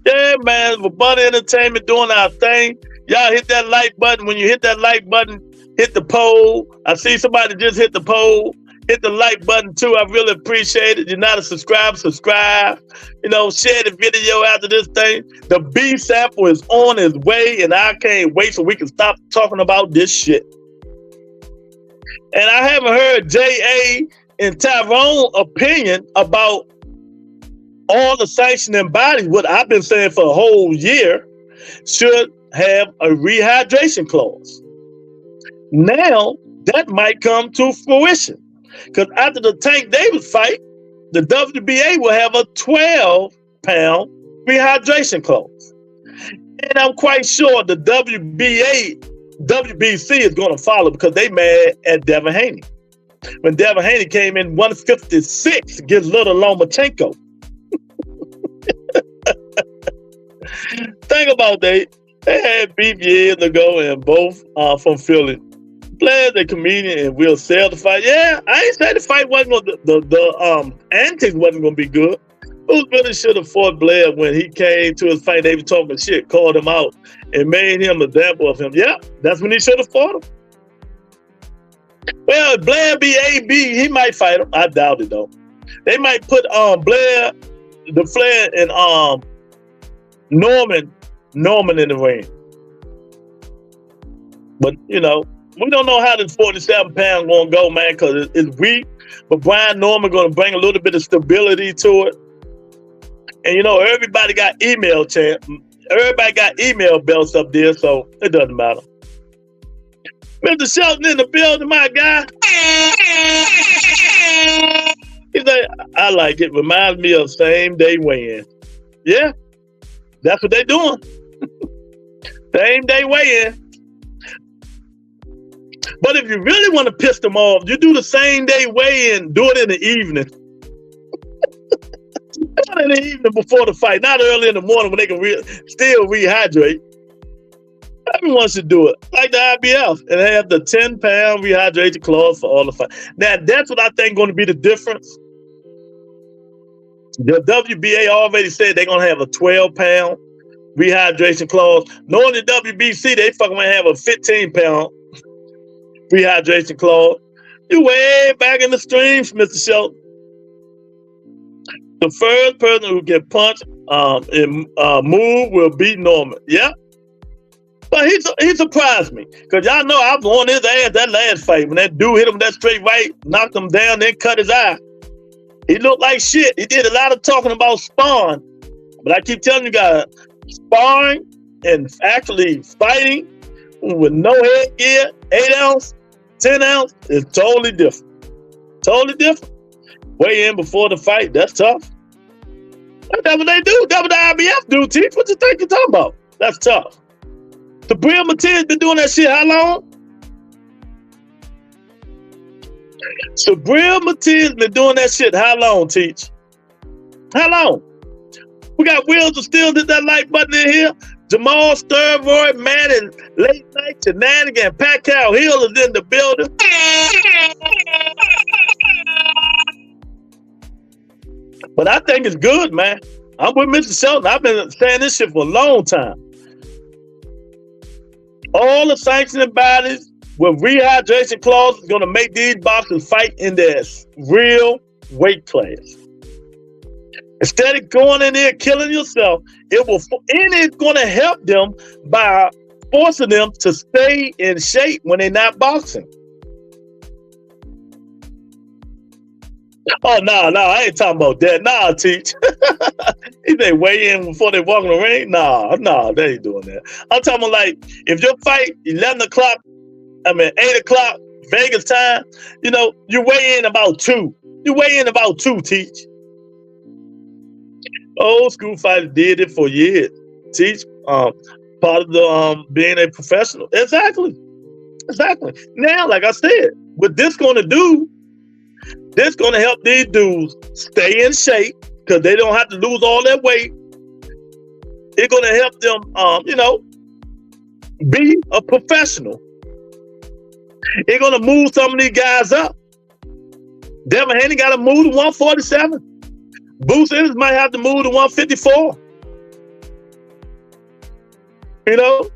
C: Yeah, man. For Butter Entertainment doing our thing. Y'all hit that like button. When you hit that like button, hit the poll. I see somebody just hit the poll. Hit the like button too. I really appreciate it. You're not a subscriber, subscribe. You know, share the video after this thing. The B sample is on its way, and I can't wait so we can stop talking about this shit. And I haven't heard J.A. and Tyrone opinion about all the sanctioning bodies, what I've been saying for a whole year, should have a rehydration clause. Now, that might come to fruition. Because after the Tank Davis fight, the WBA will have a 12-pound rehydration clause. And I'm quite sure the WBC is going to follow because they mad at Devin Haney. When Devin Haney came in 156 against Little Lomachenko. Think about they had beef years ago and both from Philly. Blair's a comedian and will sell the fight. Yeah, I ain't say the fight wasn't going the antics wasn't going to be good. Who really should have fought Blair when he came to his fight? They were talking shit, called him out, and made him an example of him. Yeah, that's when he should have fought him. Well, if Blair be AB, he might fight him. I doubt it though. They might put Blair, the Flair, and Norman in the ring. But you know, we don't know how this 47 pound gonna go, man, because it's weak. But Brian Norman gonna bring a little bit of stability to it. And you know, everybody got email belts up there, so it doesn't matter. Mr. Shelton in the building, my guy. He's like, I like it. Reminds me of same day weigh-in. Yeah, that's what they doing. Same day weigh-in. But if you really want to piss them off, you do the same day weigh-in, do it in the evening. Not in the evening before the fight, not early in the morning when they can still rehydrate. Everyone should do it, like the IBF, and have the 10-pound rehydration clause for all the fight. Now, that's what I think going to be the difference. The WBA already said they're going to have a 12-pound rehydration clause. Knowing the WBC, they fucking going to have a 15-pound rehydration clause. You way back in the streams, Mr. Shelton. The first person who get punched and move will beat Norman. Yeah. But he surprised me. Because y'all know I was on his ass that last fight. When that dude hit him with that straight right, knocked him down, then cut his eye. He looked like shit. He did a lot of talking about sparring. But I keep telling you guys, sparring and actually fighting with no headgear, 8 ounce, 10 ounce, is totally different. Totally different. Weigh in before the fight, that's tough. That's what they do. That's what the IBF do, Teach. What you think you're talking about? That's tough. Sabrina Martinez been doing that shit how long? Sabrina Martinez been doing that shit how long, Teach? How long? We got Wheels of Steel, did that like button in here. Jamal Sturroy, man, and Late Night Shenanigans. Pascal Hill is in the building. But I think it's good, man. I'm with Mr. Shelton. I've been saying this shit for a long time. All the sanctioning bodies with rehydration clauses going to make these boxers fight in their real weight class. Instead of going in there killing yourself, it's going to help them by forcing them to stay in shape when they're not boxing. Oh, no, I ain't talking about that. Nah, Teach. If they weigh in before they walk in the ring, nah, they ain't doing that. I'm talking about like, if your fight 8 o'clock, Vegas time, you know, you weigh in about 2. You weigh in about 2, Teach. Old school fighters did it for years. Teach, part of the being a professional. Exactly. Now, like I said, what this going to do, this going to help these dudes stay in shape because they don't have to lose all that weight. It's going to help them, be a professional. It's going to move some of these guys up. Devin Haney got to move to 147. Bruce Ennis might have to move to 154. You know?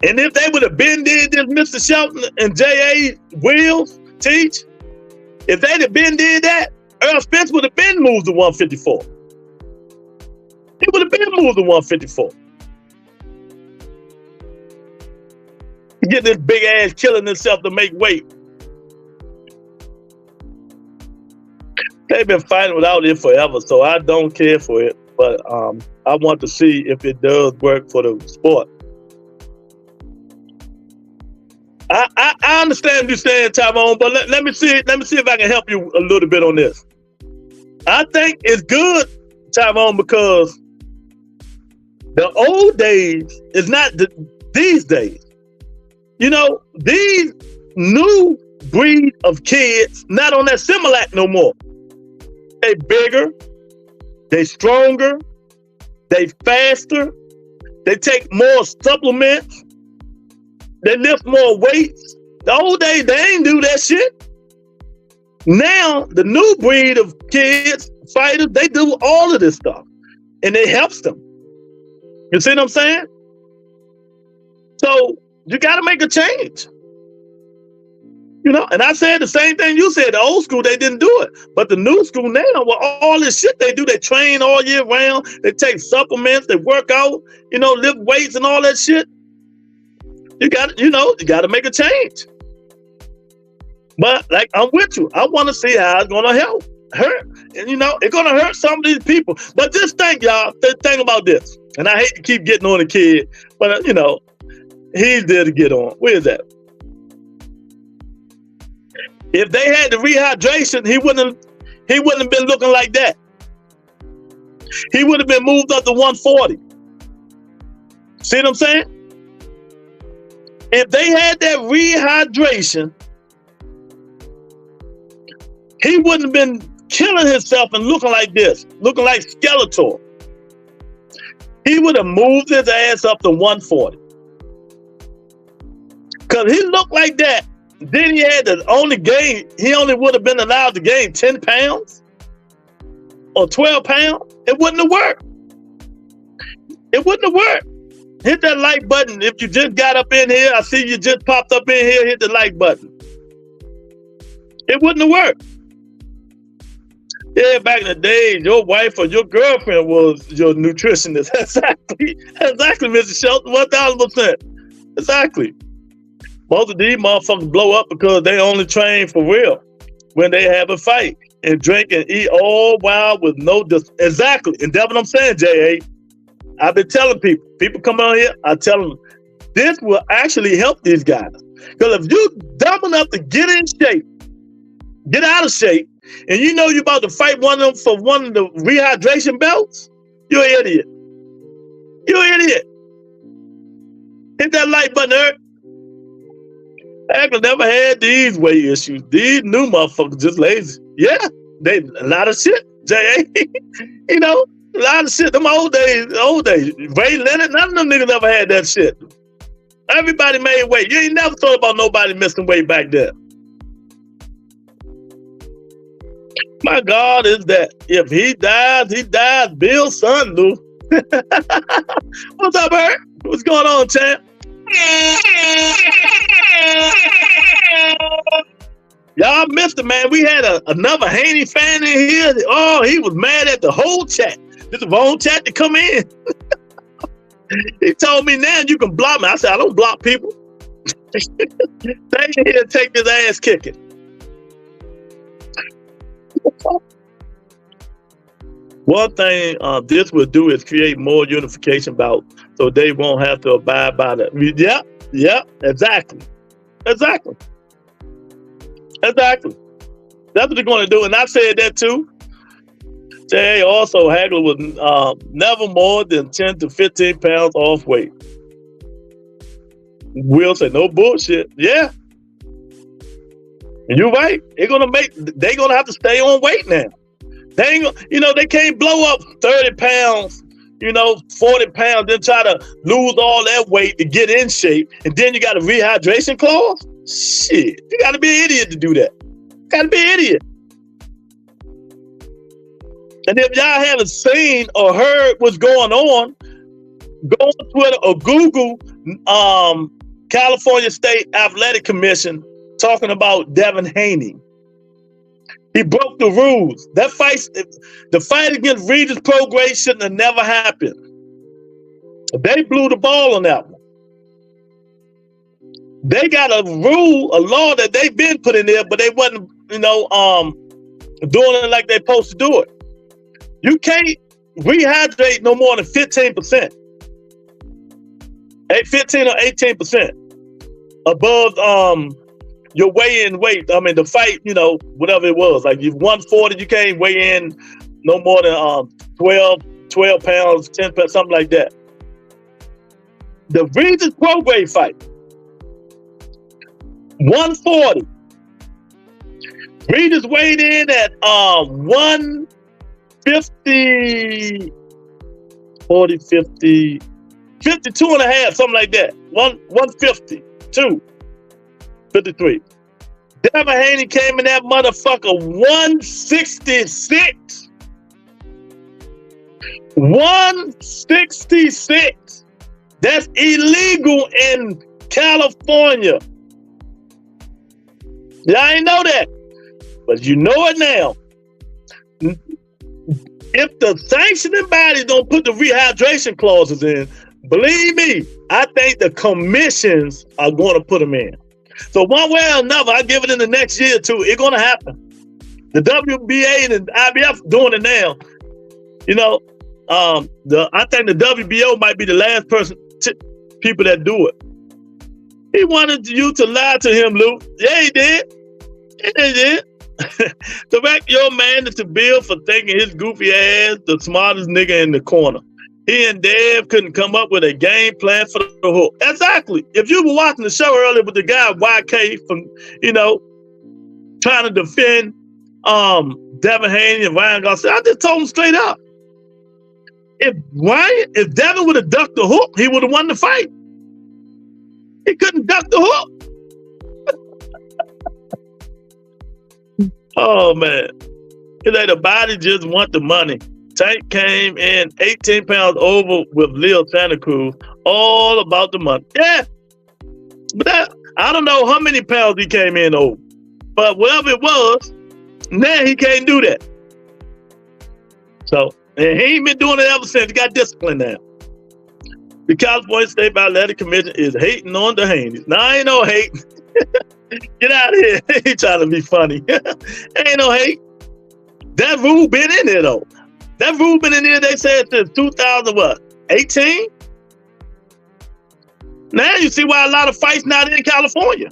C: And if they would have been did this, Mr. Shelton and J.A. Wheels, Teach, if they'd have been did that, Earl Spence would have been moved to 154. He would have been moved to 154. Get this big ass killing himself to make weight. They've been fighting without it forever, so I don't care for it. But I want to see if it does work for the sport. I understand you saying, Tyrone, but let me see if I can help you a little bit on this. I think it's good, Tyrone, because the old days is not these days. You know, these new breed of kids not on that Similac no more. They bigger, they stronger, they faster, they take more supplements, they lift more weights. The old days, they ain't do that shit. Now, the new breed of kids, fighters, they do all of this stuff. And it helps them. You see what I'm saying? So you got to make a change. You know, and I said the same thing you said. The old school, they didn't do it. But the new school now, with all this shit they do, they train all year round. They take supplements, they work out, you know, lift weights and all that shit. You got to make a change. But like, I'm with you. I want to see how it's going to hurt. And you know, it's going to hurt some of these people. But just think, y'all, think about this. And I hate to keep getting on the kid, but you know, he's there to get on. Where is that? If they had the rehydration, he wouldn't have been looking like that. He would have been moved up to 140. See what I'm saying? If they had that rehydration, he wouldn't have been killing himself and looking like this, looking like Skeletor. He would have moved his ass up to 140. Because he looked like that. Then he had to only gain, he only would have been allowed to gain 10 pounds or 12 pounds. It wouldn't have worked. It wouldn't have worked. Hit that like button. If you just got up in here, I see you just popped up in here, hit the like button. It wouldn't have worked. Yeah, back in the day, your wife or your girlfriend was your nutritionist. Exactly, Mr. Shelton, 1000%. Exactly. Most of these motherfuckers blow up because they only train for real when they have a fight and drink and eat all while with no exactly. And that's what I'm saying, J.A. I've been telling people come on here, I tell them this will actually help these guys. Because if you dumb enough to get in shape, get out of shape, and you know you're about to fight one of them for one of the rehydration belts, you're an idiot. You're an idiot. Hit that like button, Eric. I never had these weight issues. These new motherfuckers just lazy. Yeah, they a lot of shit, J.A. You know, a lot of shit. Them old days. Ray Leonard, none of them niggas ever had that shit. Everybody made weight. You ain't never thought about nobody missing weight back there. My God is that if he dies, Bill's son do. What's up, Bert? What's going on, champ? Y'all missed it, man. We had another Haney fan in here. Oh, he was mad at the whole chat. This is the wrong chat to come in. He told me now you can block me. I said, I don't block people. Stay in here and take this ass kicking. One thing this will do is create more unification bouts so they won't have to abide by that. Yeah, exactly. That's what they're going to do. And I said that too. Say also Hagler was never more than 10 to 15 pounds off weight. Will said, no bullshit. Yeah. And you're right. They're going to have to stay on weight now. They ain't gonna, you know, they can't blow up 30 pounds, 40 pounds, then try to lose all that weight to get in shape. And then you got a rehydration clause? Shit, you got to be an idiot to do that. Got to be an idiot. And if y'all haven't seen or heard what's going on, go on Twitter or Google California State Athletic Commission talking about Devin Haney. He broke the rules. That fight, the fight against Regis Prograis shouldn't have never happened. They blew the ball on that one. They got a law that they've been put in there, but they wasn't, doing it like they're supposed to do it. You can't rehydrate no more than 15%. 15 or 18% above your weigh-in weight. I mean, the fight, whatever it was. Like, if 140, you can't weigh in no more than 12 pounds, 10 pounds, something like that. The Regis Prograis fight, 140. Regis weighed in at 150, 40, 50, 52 and a half, something like that. 152. 53. Devin Haney came in that motherfucker 166. $166. That's illegal in California. Y'all ain't know that, but you know it now. If the sanctioning bodies don't put the rehydration clauses in, believe me, I think the commissions are going to put them in. So one way or another, I give it in the next year or two, it's going to happen. The WBA and the IBF doing it now. You know, I think the WBO might be the last people that do it. He wanted you to lie to him, Luke. Yeah, he did. Yeah, he did. Correct your man to Bill for thinking his goofy ass the smartest nigga in the corner. He and Dave couldn't come up with a game plan for the hook. Exactly. If you were watching the show earlier with the guy YK from, you know, trying to defend Devin Haney and Ryan Garcia, I just told him straight up. If Devin would have ducked the hook, he would have won the fight. He couldn't duck the hook. Oh man. It's like the body just want the money. Tank came in 18 pounds over with Leo Santa Cruz, all about the money. Yeah. But I don't know how many pounds he came in over. But whatever it was, now he can't do that. So, and he ain't been doing it ever since. He got discipline now. The California State Athletic Commission is hating on the Haneys. Now, ain't no hate. Get out of here. He trying to be funny. Ain't no hate. That rule been in there, though. That rule been in there, they said, since 2018? Now you see why a lot of fights not in California.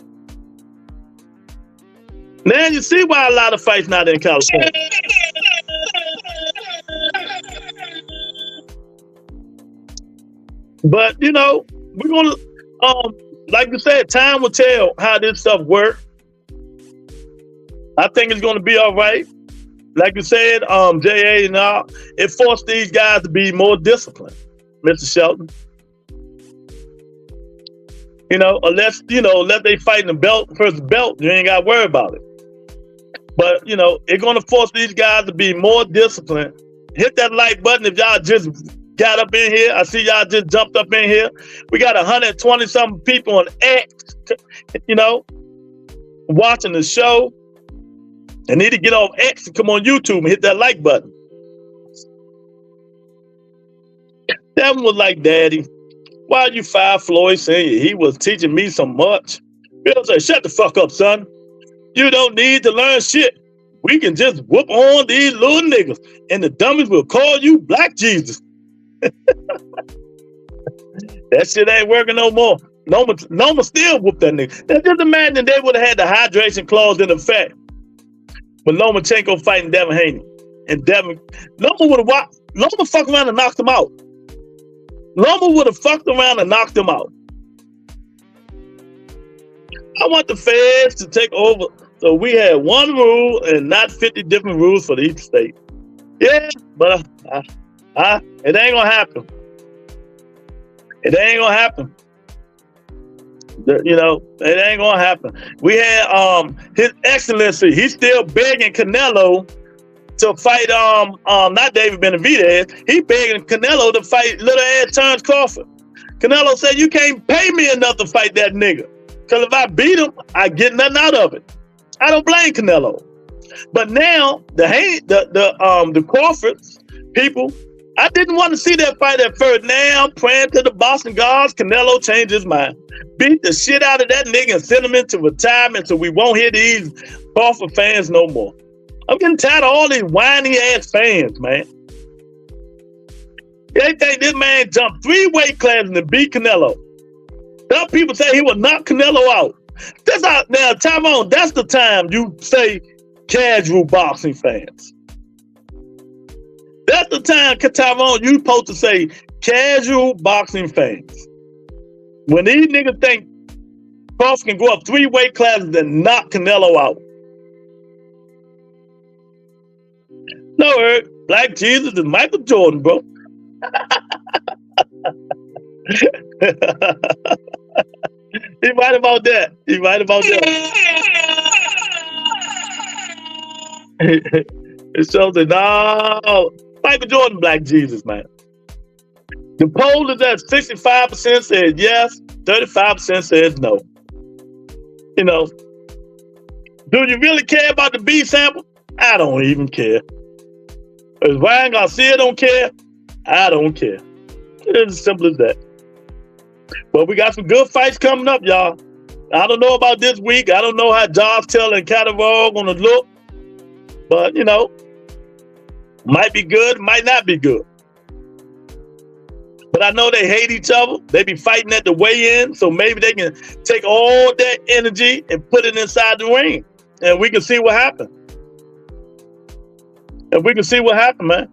C: Now you see why a lot of fights not in California. But, you know, we're going to, like you said, time will tell how this stuff works. I think it's going to be all right. Like you said, JA and all, it forced these guys to be more disciplined, Mr. Shelton. You know, unless they fight in the belt versus belt, you ain't got to worry about it. But, you know, it's going to force these guys to be more disciplined. Hit that like button if y'all just got up in here. I see y'all just jumped up in here. We got 120-something people on X, you know, watching the show. They need to get off X and come on YouTube and hit that like button. Devin was like, Daddy, why you fire Floyd Sr.? He was teaching me so much. Bill said, shut the fuck up, son. You don't need to learn shit. We can just whoop on these little niggas and the dummies will call you Black Jesus. That shit ain't working no more. Noma still whooped that nigga. Now just imagine they would have had the hydration clause in effect with Lomachenko fighting Devin Haney. And Loma would have Loma fucked around and knocked him out. Loma would have fucked around and knocked him out. I want the feds to take over. So we had one rule and not 50 different rules for each state. Yeah, but it ain't gonna happen. It ain't gonna happen. You know, it ain't gonna happen. We had His Excellency, he's still begging Canelo to fight not David Benavidez. He begging Canelo to fight little ass Terrence Crawford. Canelo said, you can't pay me enough to fight that nigga. Cause if I beat him, I get nothing out of it. I don't blame Canelo. But now the Crawford people, I didn't want to see that fight at first. Now I'm praying to the Boston gods. Canelo changed his mind. Beat the shit out of that nigga and send him into retirement so we won't hear these Crawford fans no more. I'm getting tired of all these whiny ass fans, man. They think this man jumped 3 weight classes to beat Canelo. Some people say he will knock Canelo out. Now, Tyrone, that's the time you say casual boxing fans. That's the time, Tyrone, you supposed to say casual boxing fans. When these niggas think Crawford can go up 3 weight classes and knock Canelo out. No, Eric, Black Jesus is Michael Jordan, bro. He right about that. He right about that. It shows that no, Michael Jordan, Black Jesus, man. The poll is at 65% says yes, 35% says no. You know, do you really care about the B sample? I don't even care. If Ryan Garcia don't care, I don't care. It's as simple as that. But we got some good fights coming up, y'all. I don't know about this week. I don't know how Josh Taylor and Catterall are going to look. But, you know, might be good, might not be good. But I know they hate each other. They be fighting at the weigh-in, so maybe they can take all that energy and put it inside the ring. And we can see what happens. And we can see what happens, man.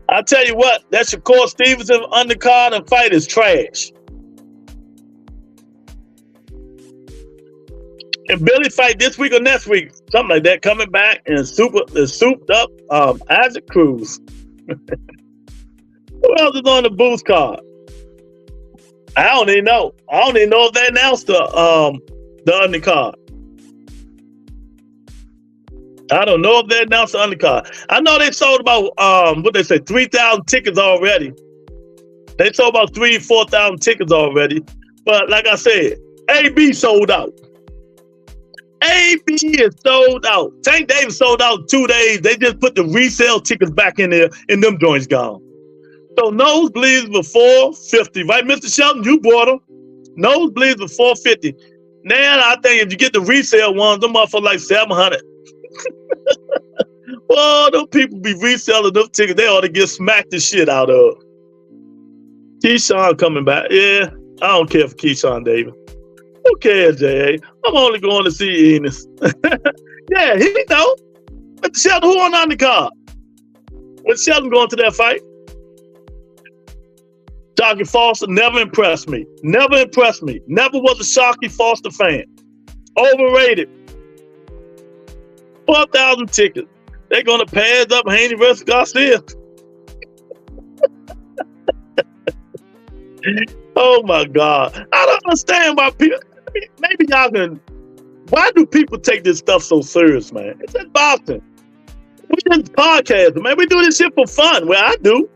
C: I tell you what, that Shakur Stevenson undercard and fight is trash. And Billy fight this week or next week, something like that, coming back and souped up Isaac Cruz. Who else is on the boost card? I don't even know. I don't even know if they announced the undercard. I don't know if they announced the undercard. I know they sold about 3,000 tickets already. They sold about 4,000 tickets already. But like I said, AB sold out. AB is sold out. Tank Davis sold out 2 days. They just put the resale tickets back in there, and them joints gone. So nosebleeds were $450, right, Mr. Shelton? You bought them. Nosebleeds were $450. Now I think if you get the resale ones, them up for like $700. Well, those people be reselling those tickets. They ought to get smacked the shit out of. Keyshawn coming back. Yeah, I don't care for Keyshawn Davis. Who cares, J.A.? I'm only going to see Enos. Yeah, he know. But Shelton, who on the card? Was Shelton going to that fight? Sharky Foster never impressed me. Never impressed me. Never was a Sharky Foster fan. Overrated. 4,000 tickets. They're going to pass up Haney versus Garcia. Oh, my God. I don't understand why people... Maybe y'all can... Why do people take this stuff so serious, man? It's just boxing. We just podcasting, man. We do this shit for fun. Well, I do.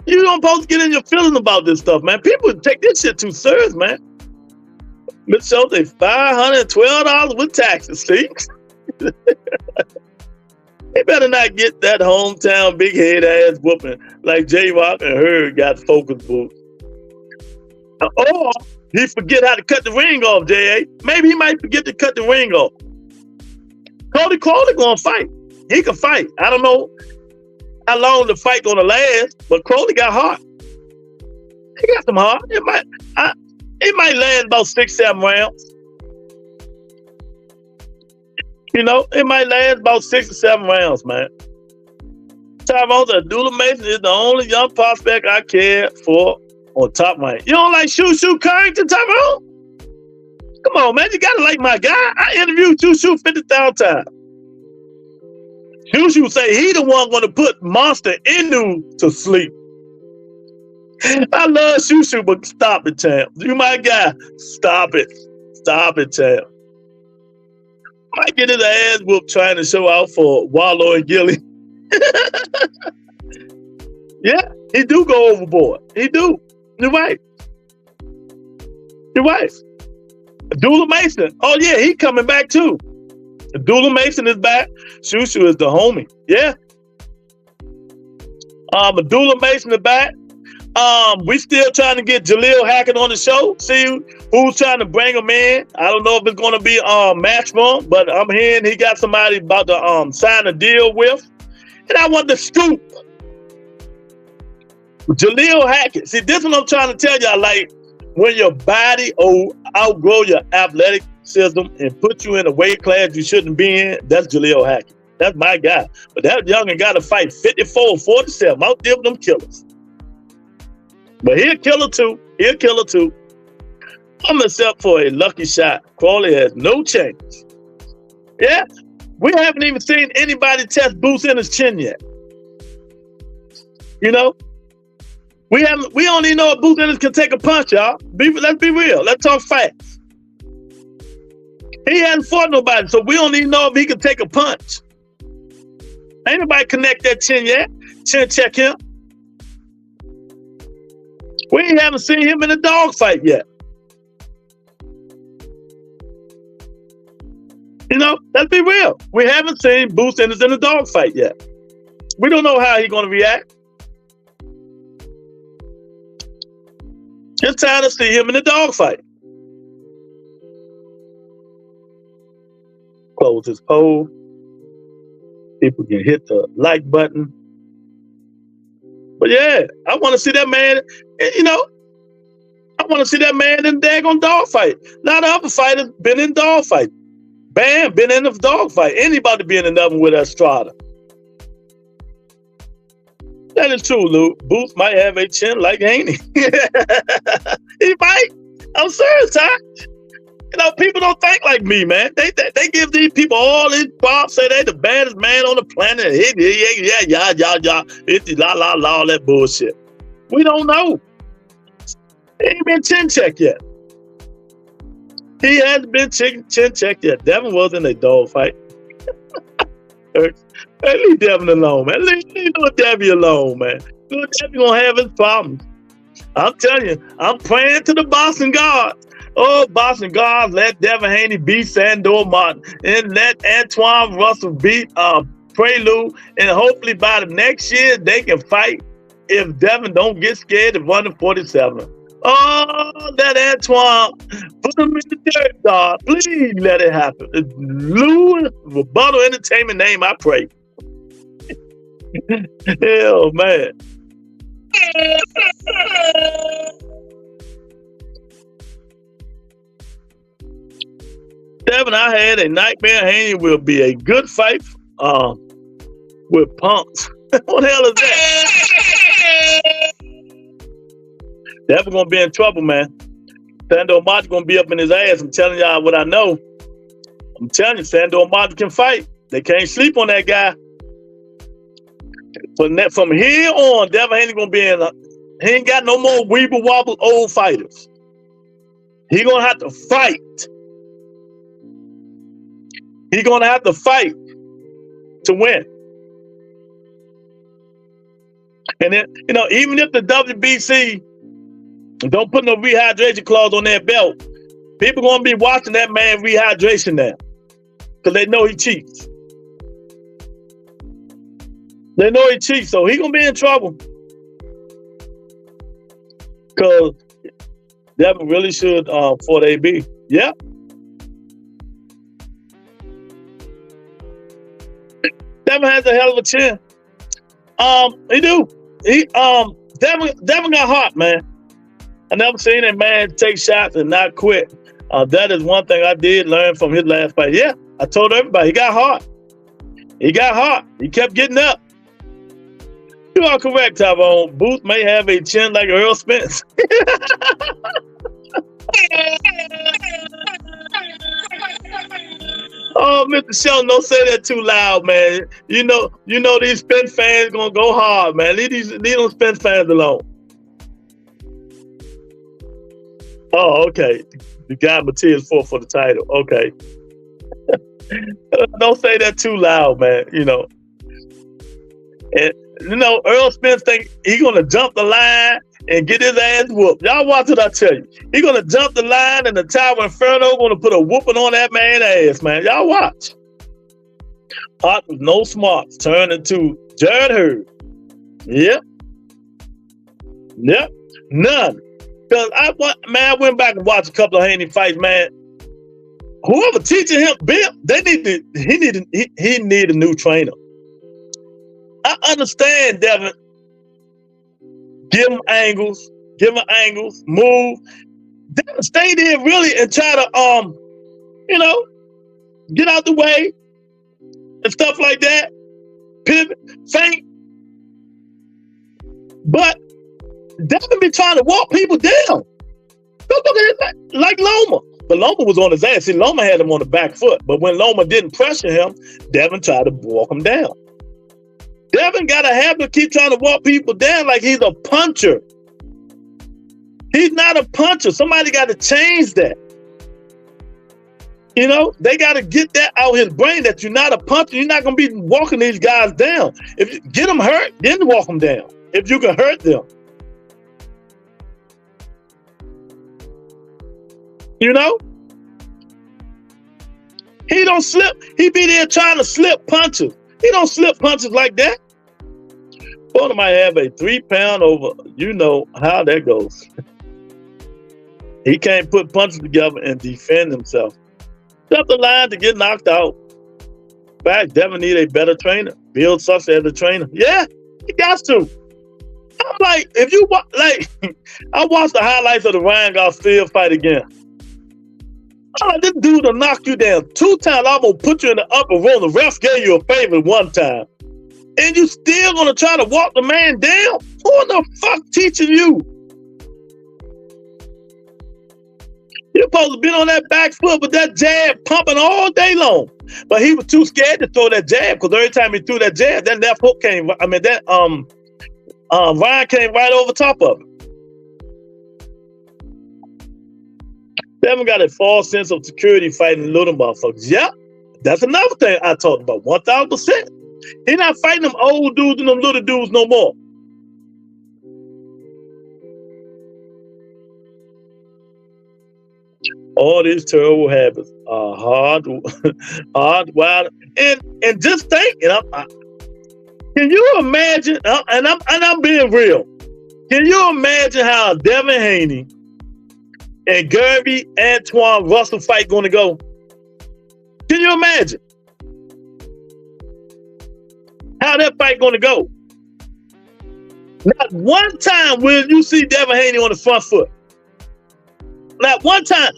C: You don't supposed to get in your feelings about this stuff, man. People take this shit too serious, man. Mr. Schultz, $512 with taxes, see? They better not get that hometown big head ass whooping like J-Rock and Herb got focus boots. Or he forget how to cut the ring off, J.A. Maybe he might forget to cut the ring off. Cody Crowley gonna fight. He can fight. I don't know how long the fight gonna last, but Crowley got heart. He got some heart. It might last about 6-7 rounds. You know, it might last about 6 or 7 rounds, man. Tyrone Abdullah Mason is the only young prospect I care for on top rank. You don't like Shoo Carrington, Tyrone? Come on, man. You gotta like my guy. I interviewed Shoo 50,000 times. Shoo say he the one gonna put Monster Inu to sleep. I love Shoo, but stop it, champ. You my guy. Stop it. Stop it, champ. Might get his ass whooped trying to show out for Wallow and Gilly. Yeah, he do go overboard. He do. You're right. You're right. Abdullah Mason. Oh, yeah, he coming back too. Abdullah Mason is back. Shoo is the homie. Yeah. Abdullah Mason is back. We still trying to get Jaleel Hackett on the show. See who's trying to bring him in. I don't know if it's going to be Matchroom, but I'm hearing he got somebody about to sign a deal with. And I want the scoop. Jaleel Hackett. See, this is what I'm trying to tell y'all. Like, when your body outgrow your athleticism and put you in a weight class you shouldn't be in, that's Jaleel Hackett. That's my guy. But that youngin' got to fight 54, 47. Out there with them killers. But he'll kill her too. He'll kill her too. I'm except for a lucky shot. Crawley has no chance. Yeah, we haven't even seen anybody test Boots in his chin yet. You know, we don't even know if Boots Ennis can take a punch, y'all. Let's be real. Let's talk facts. He hasn't fought nobody, so we don't even know if he can take a punch. Ain't nobody connect that chin yet. Chin check him. We haven't seen him in a dogfight yet. You know, let's be real. We haven't seen Boots Ennis in a dogfight yet. We don't know how he's going to react. It's time to see him in a dogfight. Close his poll. People can hit the like button. But yeah, I want to see that man, you know, I want to see that man in a daggone dogfight. Now the other fighters been in dogfight. Bam, been in a dogfight. Anybody be in another with Estrada. That is true, Luke. Boots might have a chin like Haney. He might. I'm serious, Ty. You know, people don't think like me, man. They give these people all these props, say they the baddest man on the planet. It's all that bullshit. We don't know. He ain't been chin checked yet. He hasn't been chin checked yet. Devin was in a dog fight. Leave Devin alone, man. Leave little Debbie alone, man. Little Debbie gonna have his problems. I'm telling you, I'm praying to the Boston guards. Oh, Boston guards, let Devin Haney beat Sandor Martin and let Antoine Russell beat Prelude, and hopefully by the next year they can fight if Devin don't get scared of running 47. Oh, that Antoine, put him in the dirt, dog. Please let it happen. Lou Rebuttal Entertainment name, I pray. Hell, man. Devin, I had a nightmare. Haney will be a good fight with punks. What the hell is that? Devin gonna be in trouble, man. Sandor Martin gonna be up in his ass. I'm telling y'all what I know. I'm telling you, Sandor Martin can fight. They can't sleep on that guy. From here on, Devin Haney gonna be in. He ain't got no more weeble wobble old fighters. He gonna have to fight. He gonna have to fight to win. And then, you know, even if the WBC don't put no rehydration clause on their belt, people gonna be watching that man rehydration now because they know he cheats. They know he cheats, so he gonna be in trouble. Because Devin really should for the AB. Yeah. Devin has a hell of a chin. He do. Devin got heart, man. I never seen a man take shots and not quit. That is one thing I did learn from his last fight. Yeah, I told everybody, he got heart. He got heart. He kept getting up. You are correct, Tyrone. Booth may have a chin like Earl Spence. Oh, Mr. Shelton, don't say that too loud, man. You know these Spence fans gonna go hard, man. Leave those Spence fans alone. Oh, okay. The guy Matias fought for the title. Okay. Don't say that too loud, man. You know. And Earl Spence think he gonna jump the line and get his ass whooped. Y'all watch what I tell you. He gonna jump the line and the Tower Inferno gonna put a whooping on that man's ass, man. Y'all watch. Hot with no smarts turned into Jared Hurd. Yep. None. Because I went back and watched a couple of Haney fights, man. Whoever teaching him, Bill, he need a new trainer. I understand, Devin. Give him angles, move. Devin stay there really and try to get out the way and stuff like that. Pivot, feint. But Devin be trying to walk people down. Don't look at it like Loma. But Loma was on his ass. See, Loma had him on the back foot. But when Loma didn't pressure him, Devin tried to walk him down. Devin got a habit of keep trying to walk people down like he's a puncher. He's not a puncher. Somebody got to change that. You know, they got to get that out his brain that you're not a puncher. You're not going to be walking these guys down. If you get them hurt, then walk them down. If you can hurt them. You know? He don't slip. He be there trying to slip punches. He don't slip punches like that. Opponent might have a 3-pound over. You know how that goes. He can't put punches together and defend himself. Up the line to get knocked out. In fact, Devin need a better trainer. Build such as a trainer. Yeah, he got to. I'm like, if you like, I watched the highlights of the Ryan Garcia fight again. Oh, this dude will knock you down 2 times. I'm gonna put you in the upper room. The ref gave you a favor 1 time, and you still gonna try to walk the man down? Who the fuck teaching you? You're supposed to be on that back foot with that jab pumping all day long. But he was too scared to throw that jab because every time he threw that jab, that left hook came, Ryan came right over top of him. Devin got a false sense of security fighting little motherfuckers. Yeah, that's another thing I talked about, 1,000%. He not fighting them old dudes and them little dudes no more. All these terrible habits are hard, wild, and just think. Can you imagine? And I'm being real. Can you imagine how Devin Haney and Garcia Antoine Russell fight going to go? Can you imagine how that fight going to go? Not one time will you see Devin Haney on the front foot. Not one time.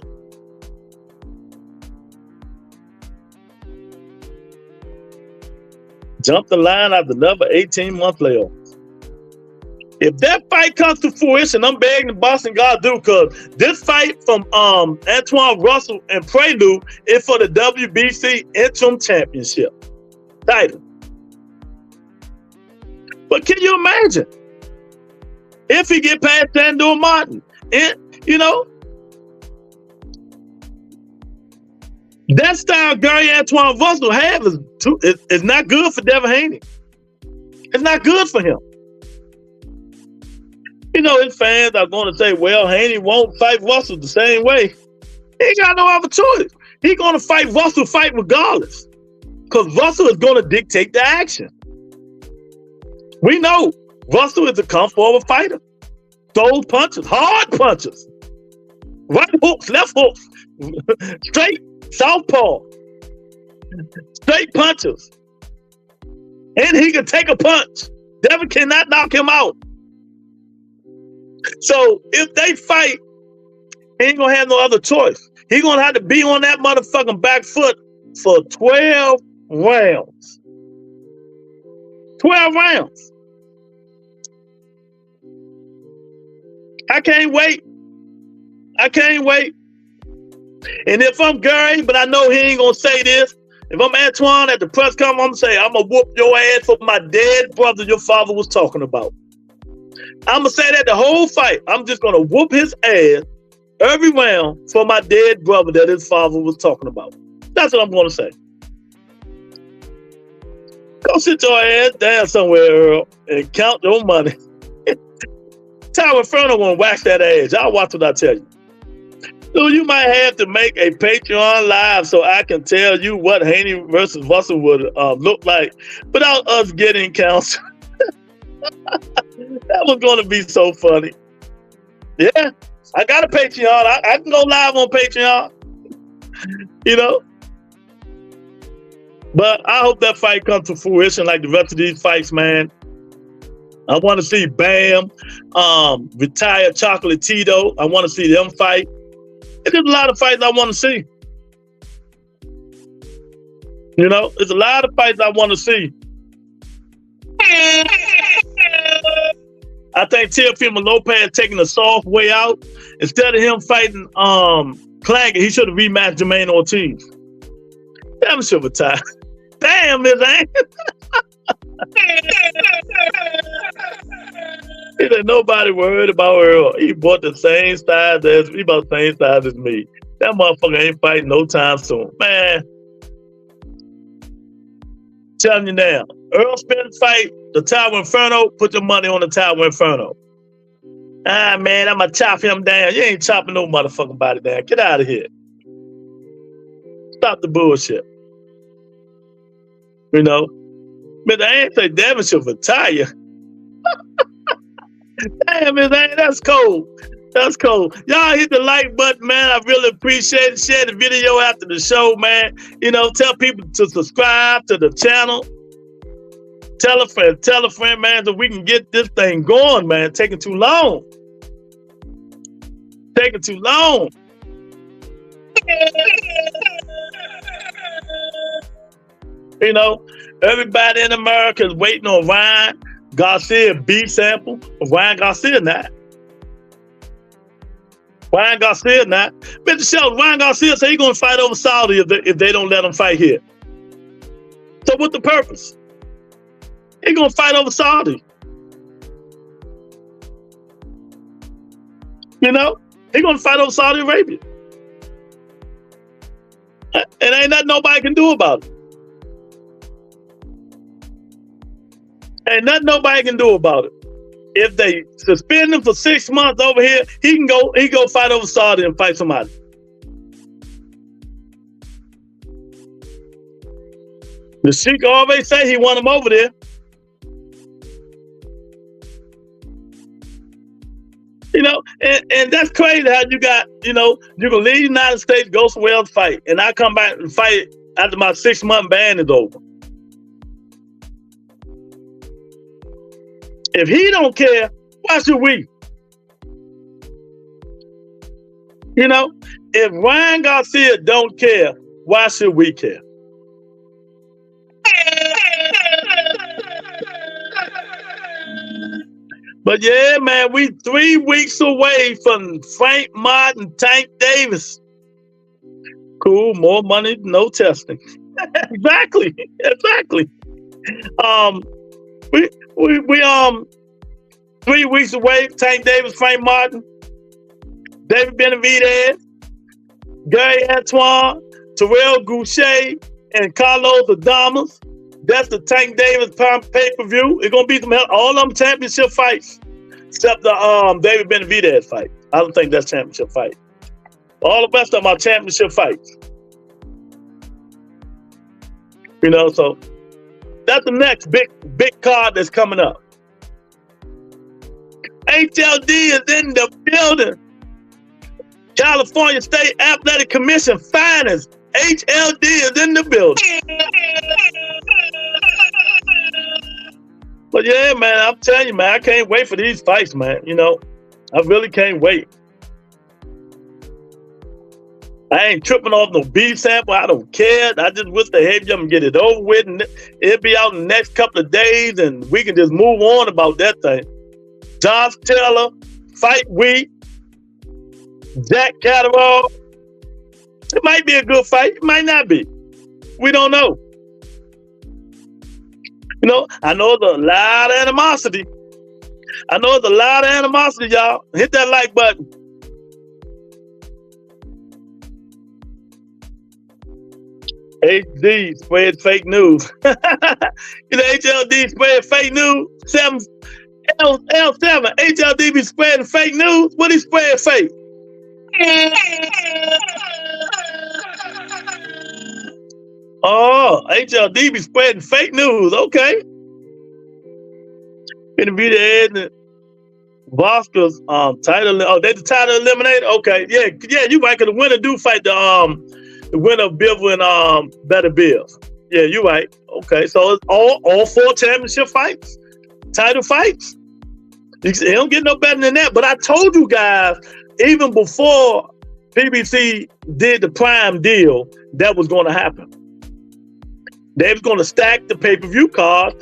C: Jump the line after another 18-month layoff. If that fight comes to fruition, I'm begging the Boston God do, because this fight from Antoine Russell and Prelude is for the WBC interim championship title. But can you imagine if he get past Sandor Martin? And you know, that style Gary Antoine Russell have is not good for Devin Haney. It's not good for him. You know, his fans are going to say, well, Haney won't fight Russell the same way. He ain't got no other choice. He's going to fight Russell, fight regardless. Because Russell is going to dictate the action. We know Russell is a come-forward fighter. Throws punches, hard punches. Right hooks, left hooks, straight southpaw, straight punches. And he can take a punch. Devin cannot knock him out. So if they fight, he ain't gonna have no other choice. He's gonna have to be on that motherfucking back foot for 12 rounds. 12 rounds. I can't wait. I can't wait. And if I'm Gary, but I know he ain't gonna say this, if I'm Antoine at the press conference, I'm gonna say, I'm gonna whoop your ass for my dead brother your father was talking about. I'm gonna say that the whole fight. I'm just gonna whoop his ass every round for my dead brother that his father was talking about. That's what I'm gonna say. Go sit your ass down somewhere, Earl, and count your money. Tower Inferno gonna wax that ass. Y'all watch what I tell you. So you might have to make a Patreon live so I can tell you what Haney versus Russell would look like without us getting counsel. That was going to be so funny. Yeah, I got a Patreon. I can go live on Patreon. You know? But I hope that fight comes to fruition like the rest of these fights, man. I want to see Bam, retire Chocolatito. I want to see them fight. And there's a lot of fights I want to see. You know, there's a lot of fights I want to see. I think Teofimo Lopez taking a soft way out. Instead of him fighting Claggett, he should have rematched Jermaine Ortiz. Damn, should retire. Damn, Miss Ann. He said nobody worried about Earl. He bought the same size as me. That motherfucker ain't fighting no time soon. Man, telling you now, Earl Spence fight the Tower Inferno, put your money on the Tower Inferno. Ah, man, I'm going to chop him down. You ain't chopping no motherfucking body down. Get out of here. Stop the bullshit. You know? But I ain't say Devin should retire. Damn, man, that's cold. That's cold. Y'all hit the like button, man. I really appreciate it. Share the video after the show, man. You know, tell people to subscribe to the channel. Tell a friend, man, so we can get this thing going, man. Taking too long. Taking too long. You know, everybody in America is waiting on Ryan Garcia B sample of Ryan Garcia not. Ryan Garcia not. Mr. Shelton, Ryan Garcia said he's going to fight over Saudi if they don't let him fight here. So what's the purpose? He's going to fight over Saudi. You know? He's going to fight over Saudi Arabia. And ain't nothing nobody can do about it. Ain't nothing nobody can do about it. If they suspend him for 6 months over here, he go fight over Saudi and fight somebody. The Sheik always say he want him over there. You know, and that's crazy how you got, you know, you can leave the United States, go somewhere else fight, and I come back and fight after my 6-month ban is over. If he don't care, why should we? You know, if Ryan Garcia don't care, why should we care? But yeah, man, we 3 weeks away from Frank Martin, Tank Davis. Cool, more money, no testing. Exactly. We 3 weeks away. Tank Davis, Frank Martin, David Benavidez, Gary Antoine, Terrell Goucher, and Carlos Adames. That's the Tank Davis pay-per-view. It's gonna be all of them championship fights, except the David Benavidez fight. I don't think that's championship fight. All the rest of them are championship fights. You know, so that's the next big card that's coming up. HLD is in the building. California State Athletic Commission finest. HLD is in the building. But yeah, man, I'm telling you, man, I can't wait for these fights, man. You know, I really can't wait. I ain't tripping off no B sample. I don't care. I just wish they hurry up and get it over with, and it'll be out in the next couple of days, and we can just move on about that thing. Josh Taylor, fight week. Jack Catterall. It might be a good fight. It might not be. We don't know. You know, I know there's a lot of animosity. Y'all. Hit that like button. HD spread fake news. You know, HLD spread fake news. L7, HLD be spreading fake news. What he spread fake? Oh, HLD be spreading fake news. Okay. Benavidez and Bosca's title. Oh, they the title eliminated. Okay, yeah. You right. Cause the winner do fight the winner of Bivol and Better Bills. Yeah, you right. Okay, so it's all 4 championship fights, title fights. It don't get no better than that. But I told you guys even before PBC did the Prime deal that was going to happen. They was going to stack the pay-per-view cards,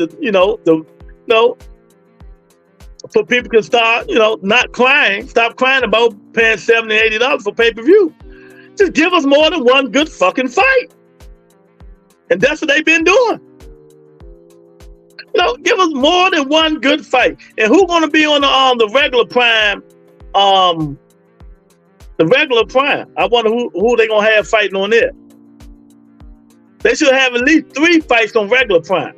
C: so people can start, not crying, stop crying about paying $70, $80 for pay-per-view. Just give us more than one good fucking fight. And that's what they've been doing. Give us more than one good fight. And who's going to be on the regular Prime The regular prime. I wonder who they gonna have fighting on there. They should have at least 3 fights on regular prime.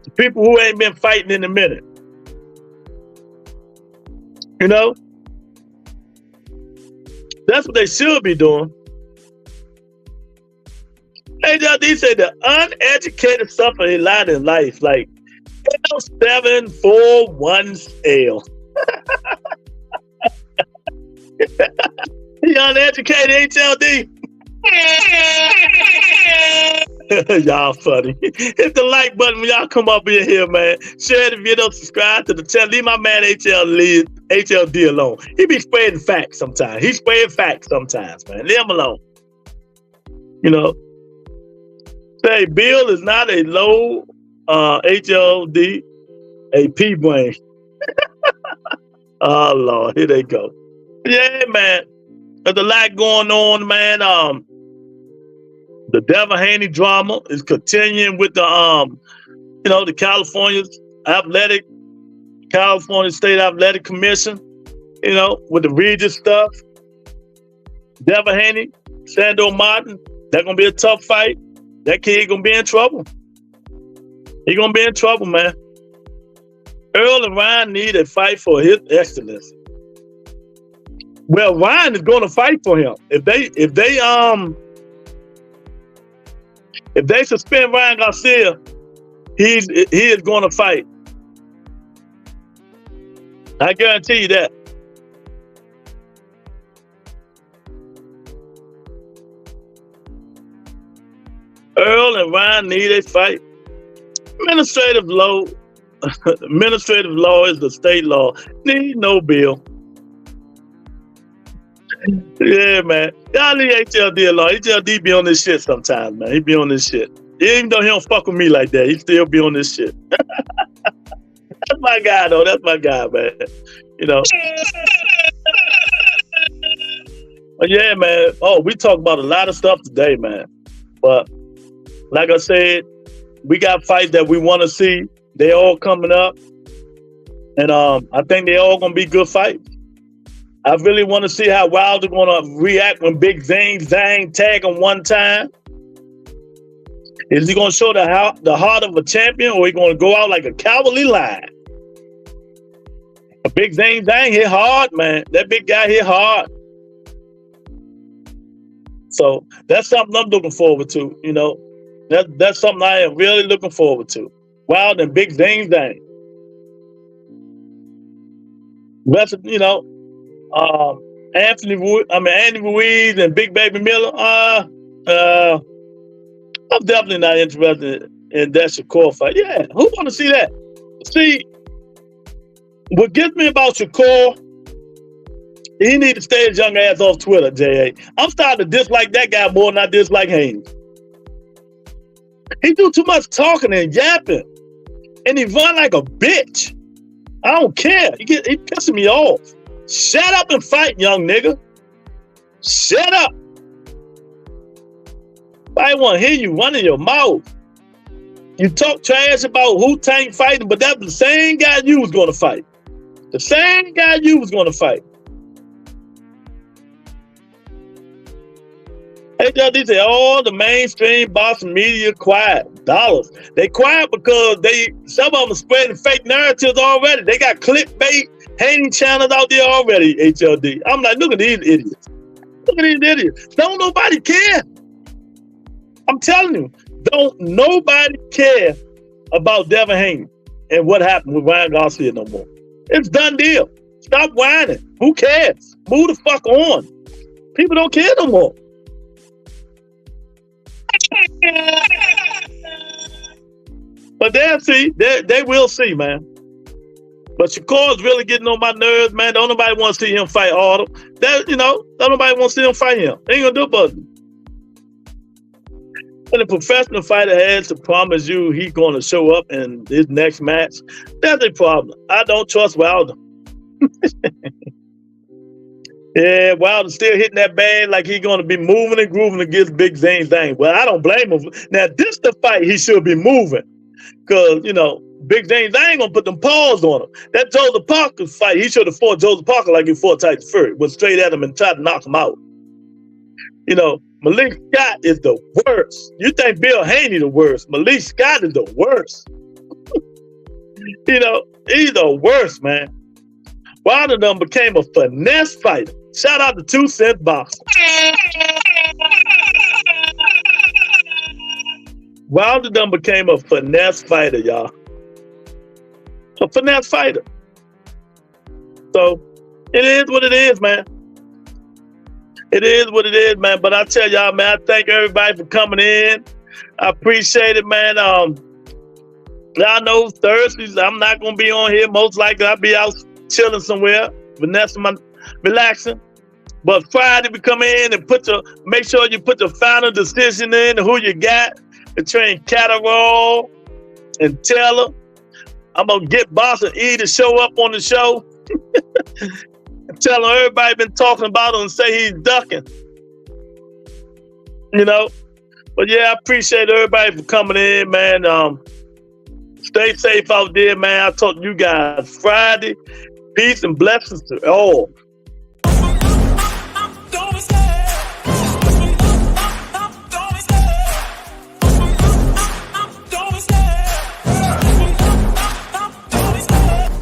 C: The people who ain't been fighting in a minute. You know? That's what they should be doing. HLD said the uneducated suffer a lot in life, like 741L. He uneducated, HLD. Y'all funny. Hit the like button when y'all come up in here, man. Share the video, subscribe to the channel. Leave my man HLD alone. He be spreading facts sometimes. He's spreading facts sometimes, man. Leave him alone. You know. Say Bill is not a low HLD, a P brain. Oh Lord, here they go. Yeah, man. There's a lot going on, man. The Devin Haney drama is continuing with the the California State Athletic Commission, with the Regis stuff. Devin Haney, Sando Martin, that's gonna be a tough fight. That kid gonna be in trouble. He gonna be in trouble, man. Earl and Ryan need a fight for his excellence. Well, Ryan is gonna fight for him. If they suspend Ryan Garcia, he is gonna fight. I guarantee you that. Earl and Ryan need a fight. Administrative law is the state law. Need no bill. Yeah, man. Y'all leave HLD alone. HLD be on this shit sometimes, man. He be on this shit. Even though he don't fuck with me like that, he still be on this shit. That's my guy, though. That's my guy, man. But yeah, man. Oh, we talked about a lot of stuff today, man. But like I said, we got fights that we want to see. They all coming up. And I think they all going to be good fights. I really want to see how Wilder going to react when Big Zang tag him one time. Is he going to show the heart of a champion, or he going to go out like a cowardly lion? A Big Zang hit hard, man. That big guy hit hard. So that's something I'm looking forward to, That's something I am really looking forward to. Wilder and Big Zang. Andy Ruiz and Big Baby Miller. I'm definitely not interested in that Shakur fight. Yeah, who want to see that? See, what gets me about Shakur, he need to stay his young ass off Twitter, J.A. I'm starting to dislike that guy more than I dislike Haney. He do too much talking and yapping, and he run like a bitch. I don't care. He pissing me off. Shut up and fight, young nigga. Shut up. I want to hear you running your mouth. You talk trash about who Tank fighting, but that's the same guy you was going to fight. The same guy you was going to fight. HLD say all the mainstream Boston media quiet. Dollars. They quiet because some of them are spreading fake narratives already. They got clickbait, hating channels out there already, HLD. I'm like, look at these idiots. Look at these idiots. Don't nobody care. I'm telling you, don't nobody care about Devin Haney and what happened with Ryan Garcia no more. It's done deal. Stop whining. Who cares? Move the fuck on. People don't care no more. But they'll see. They will see, man. But Shakur's really getting on my nerves, man. Don't nobody want to see him fight Autumn. Don't nobody want to see him fight him. They ain't gonna do nothing. When a professional fighter has to promise you he's going to show up in his next match, that's a problem. I don't trust Wilder. Yeah, Wilder's still hitting that bag like he's going to be moving and grooving against Big Zane thing. Well, I don't blame him. Now, this the fight he should be moving. Because, Big James, I ain't gonna put them paws on him. That Joseph Parker fight, he should have fought Joseph Parker like he fought Tyson Fury, went straight at him and tried to knock him out. You know, Malik Scott is the worst. You think Bill Haney the worst? Malik Scott is the worst. You know, he's the worst, man. Wilder done became a finesse fighter. Shout out to 2 Cent Boxing. Wilder done became a finesse fighter, y'all. A finesse fighter. So, it is what it is, man. It is what it is, man. But I tell y'all, man, I thank everybody for coming in. I appreciate it, man. Y'all know Thursdays, I'm not going to be on here. Most likely, I'll be out chilling somewhere, relaxing. But Friday, we come in and make sure you put the final decision in, who you got between Catterall and Taylor. I'm going to get Boss and E to show up on the show. Tell him everybody been talking about him and say he's ducking. You know? But yeah, I appreciate everybody for coming in, man. Stay safe out there, man. I'll talk to you guys Friday. Peace and blessings to all.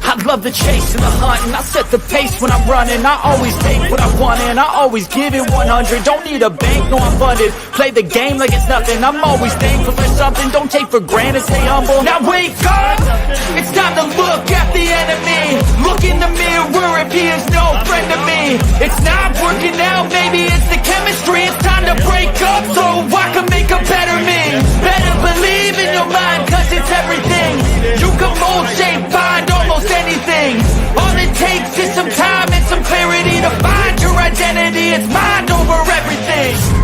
B: I love the chase and the hunt, and I set the pace when I'm running. I always take what I want and I always give it 100. Don't need a bank, no I'm funded. Play the game like it's nothing. I'm always thankful for something. Don't take for granted, stay humble. Now wake up! It's time to look at the enemy. Look in the mirror if he is no friend to me. It's not working out, maybe it's the chemistry. It's time to break up so I can make a better me. Better believe in your mind, cause it's everything. You can mold, shape, find almost anything. All it takes is some time and some clarity to find your identity. It's mind over everything.